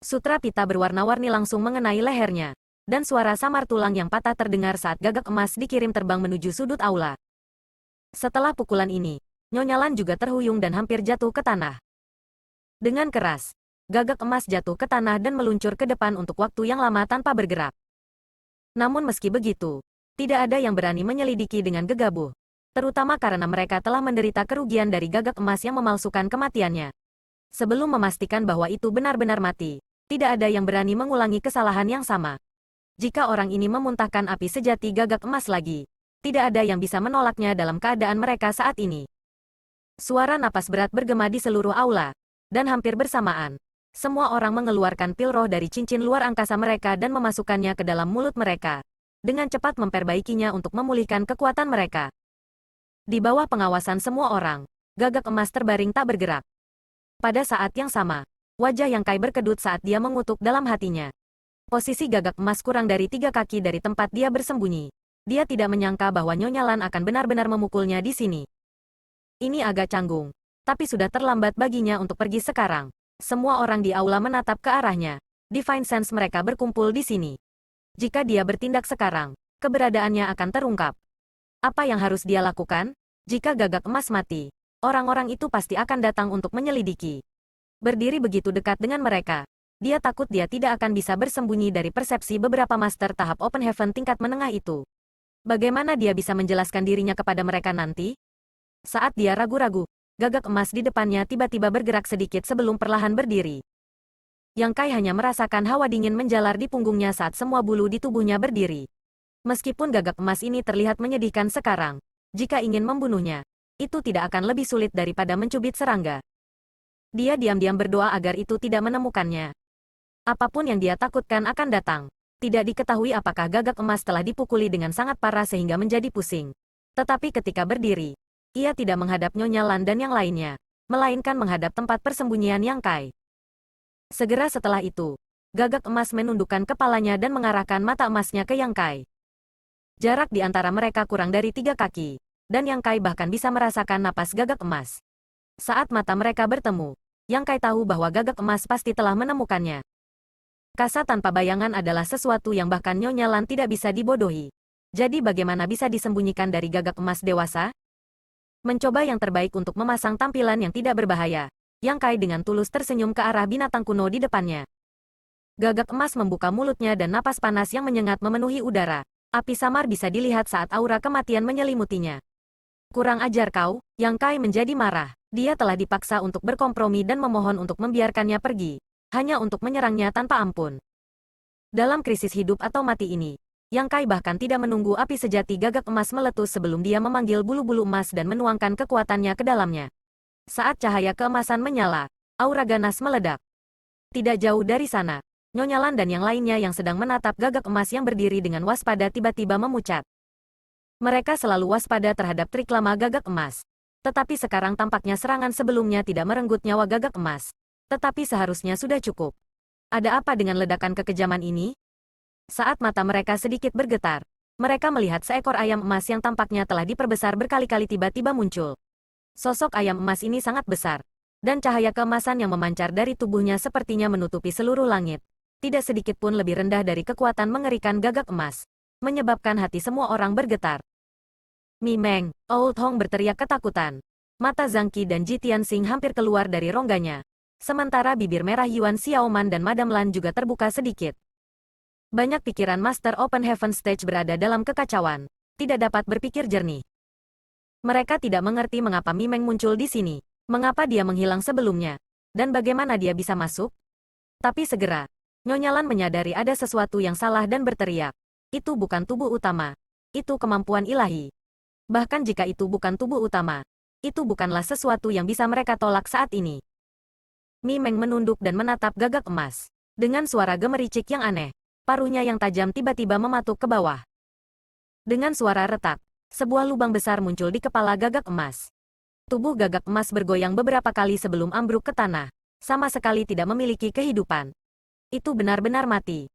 Sutra pita berwarna-warni langsung mengenai lehernya, dan suara samar tulang yang patah terdengar saat Gagak Emas dikirim terbang menuju sudut aula. Setelah pukulan ini, Nyonya Lan juga terhuyung dan hampir jatuh ke tanah. Dengan keras, Gagak Emas jatuh ke tanah dan meluncur ke depan untuk waktu yang lama tanpa bergerak. Namun meski begitu, tidak ada yang berani menyelidiki dengan gegabah, terutama karena mereka telah menderita kerugian dari Gagak Emas yang memalsukan kematiannya. Sebelum memastikan bahwa itu benar-benar mati, tidak ada yang berani mengulangi kesalahan yang sama. Jika orang ini memuntahkan api sejati Gagak Emas lagi, tidak ada yang bisa menolaknya dalam keadaan mereka saat ini. Suara napas berat bergema di seluruh aula, dan hampir bersamaan, semua orang mengeluarkan pil roh dari cincin luar angkasa mereka dan memasukkannya ke dalam mulut mereka, dengan cepat memperbaikinya untuk memulihkan kekuatan mereka. Di bawah pengawasan semua orang, Gagak Emas terbaring tak bergerak. Pada saat yang sama, wajah Yang Kai berkedut saat dia mengutuk dalam hatinya. Posisi Gagak Emas kurang dari 3 kaki dari tempat dia bersembunyi. Dia tidak menyangka bahwa Nyonya Lan akan benar-benar memukulnya di sini. Ini agak canggung, tapi sudah terlambat baginya untuk pergi sekarang. Semua orang di aula menatap ke arahnya. Divine Sense mereka berkumpul di sini. Jika dia bertindak sekarang, keberadaannya akan terungkap. Apa yang harus dia lakukan? Jika Gagak Emas mati, orang-orang itu pasti akan datang untuk menyelidiki. Berdiri begitu dekat dengan mereka, dia takut dia tidak akan bisa bersembunyi dari persepsi beberapa master tahap Open Heaven tingkat menengah itu. Bagaimana dia bisa menjelaskan dirinya kepada mereka nanti? Saat dia ragu-ragu, Gagak Emas di depannya tiba-tiba bergerak sedikit sebelum perlahan berdiri. Yang Kai hanya merasakan hawa dingin menjalar di punggungnya saat semua bulu di tubuhnya berdiri. Meskipun Gagak Emas ini terlihat menyedihkan sekarang, jika ingin membunuhnya, itu tidak akan lebih sulit daripada mencubit serangga. Dia diam-diam berdoa agar itu tidak menemukannya. Apapun yang dia takutkan akan datang. Tidak diketahui apakah Gagak Emas telah dipukuli dengan sangat parah sehingga menjadi pusing. Tetapi ketika berdiri, ia tidak menghadap Nyonya Lan dan yang lainnya, melainkan menghadap tempat persembunyian Yang Kai. Segera setelah itu, Gagak Emas menundukkan kepalanya dan mengarahkan mata emasnya ke Yang Kai. Jarak di antara mereka kurang dari 3 kaki, dan Yang Kai bahkan bisa merasakan napas Gagak Emas. Saat mata mereka bertemu, Yang Kai tahu bahwa Gagak Emas pasti telah menemukannya. Kasa tanpa bayangan adalah sesuatu yang bahkan Nyonya Lan tidak bisa dibodohi. Jadi bagaimana bisa disembunyikan dari Gagak Emas dewasa? Mencoba yang terbaik untuk memasang tampilan yang tidak berbahaya, Yang Kai dengan tulus tersenyum ke arah binatang kuno di depannya. Gagak Emas membuka mulutnya dan napas panas yang menyengat memenuhi udara. Api samar bisa dilihat saat aura kematian menyelimutinya. Kurang ajar kau, Yang Kai menjadi marah. Dia telah dipaksa untuk berkompromi dan memohon untuk membiarkannya pergi, hanya untuk menyerangnya tanpa ampun. Dalam krisis hidup atau mati ini, Yang Kai bahkan tidak menunggu api sejati Gagak Emas meletus sebelum dia memanggil bulu-bulu emas dan menuangkan kekuatannya ke dalamnya. Saat cahaya keemasan menyala, aura ganas meledak. Tidak jauh dari sana, Nyonya Lan dan yang lainnya yang sedang menatap Gagak Emas yang berdiri dengan waspada tiba-tiba memucat. Mereka selalu waspada terhadap trik lama Gagak Emas. Tetapi sekarang tampaknya serangan sebelumnya tidak merenggut nyawa Gagak Emas. Tetapi seharusnya sudah cukup. Ada apa dengan ledakan kekejaman ini? Saat mata mereka sedikit bergetar, mereka melihat seekor ayam emas yang tampaknya telah diperbesar berkali-kali tiba-tiba muncul. Sosok ayam emas ini sangat besar, dan cahaya keemasan yang memancar dari tubuhnya sepertinya menutupi seluruh langit. Tidak sedikit pun lebih rendah dari kekuatan mengerikan Gagak Emas, menyebabkan hati semua orang bergetar. Mi Meng, Old Hong berteriak ketakutan. Mata Zhang Qi dan Ji Tianxing hampir keluar dari rongganya. Sementara bibir merah Yuan Xiaoman dan Madame Lan juga terbuka sedikit. Banyak pikiran Master Open Heaven Stage berada dalam kekacauan. Tidak dapat berpikir jernih. Mereka tidak mengerti mengapa Mi Meng muncul di sini. Mengapa dia menghilang sebelumnya. Dan bagaimana dia bisa masuk? Tapi segera, Nyonya Lan menyadari ada sesuatu yang salah dan berteriak. Itu bukan tubuh utama. Itu kemampuan ilahi. Bahkan jika itu bukan tubuh utama, itu bukanlah sesuatu yang bisa mereka tolak saat ini. Mi Meng menunduk dan menatap Gagak Emas. Dengan suara gemericik yang aneh, paruhnya yang tajam tiba-tiba mematuk ke bawah. Dengan suara retak, sebuah lubang besar muncul di kepala Gagak Emas. Tubuh Gagak Emas bergoyang beberapa kali sebelum ambruk ke tanah, sama sekali tidak memiliki kehidupan. Itu benar-benar mati.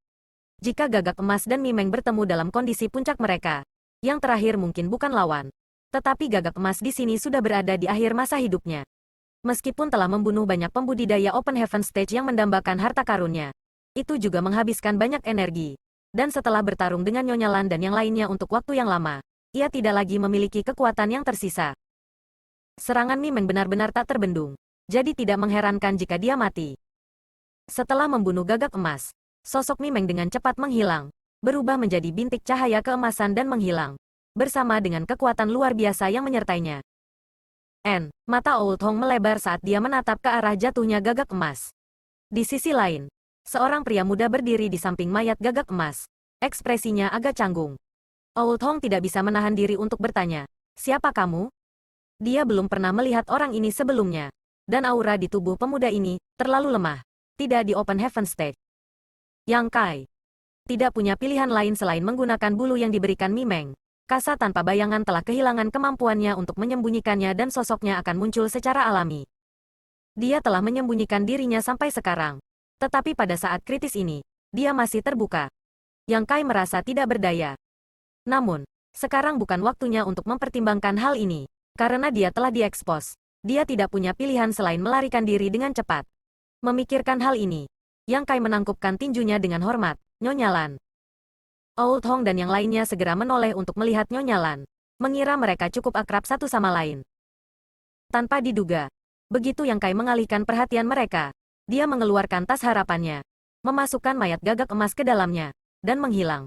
Jika Gagak Emas dan Mi Meng bertemu dalam kondisi puncak mereka, yang terakhir mungkin bukan lawan. Tetapi Gagak Emas di sini sudah berada di akhir masa hidupnya. Meskipun telah membunuh banyak pembudidaya Open Heaven Stage yang mendambakan harta karunnya, itu juga menghabiskan banyak energi. Dan setelah bertarung dengan Nyonya Lan dan yang lainnya untuk waktu yang lama, ia tidak lagi memiliki kekuatan yang tersisa. Serangan Mi Meng benar-benar tak terbendung. Jadi tidak mengherankan jika dia mati. Setelah membunuh Gagak Emas, sosok Mi Meng dengan cepat menghilang, berubah menjadi bintik cahaya keemasan dan menghilang, bersama dengan kekuatan luar biasa yang menyertainya. Mata Old Hong melebar saat dia menatap ke arah jatuhnya Gagak Emas. Di sisi lain, seorang pria muda berdiri di samping mayat Gagak Emas. Ekspresinya agak canggung. Old Hong tidak bisa menahan diri untuk bertanya, "Siapa kamu?" Dia belum pernah melihat orang ini sebelumnya. Dan aura di tubuh pemuda ini terlalu lemah. Tidak di Open Heaven Stage. Yang Kai tidak punya pilihan lain selain menggunakan bulu yang diberikan Mi Meng. Kasa tanpa bayangan telah kehilangan kemampuannya untuk menyembunyikannya dan sosoknya akan muncul secara alami. Dia telah menyembunyikan dirinya sampai sekarang. Tetapi pada saat kritis ini, dia masih terbuka. Yang Kai merasa tidak berdaya. Namun, sekarang bukan waktunya untuk mempertimbangkan hal ini. Karena dia telah diekspos. Dia tidak punya pilihan selain melarikan diri dengan cepat. Memikirkan hal ini, Yang Kai menangkupkan tinjunya dengan hormat. "Nyonya Lan." Old Hong dan yang lainnya segera menoleh untuk melihat Nyonya Lan. Mengira mereka cukup akrab satu sama lain. Tanpa diduga, begitu Yang Kai mengalihkan perhatian mereka, dia mengeluarkan tas harapannya, memasukkan mayat Gagak Emas ke dalamnya, dan menghilang.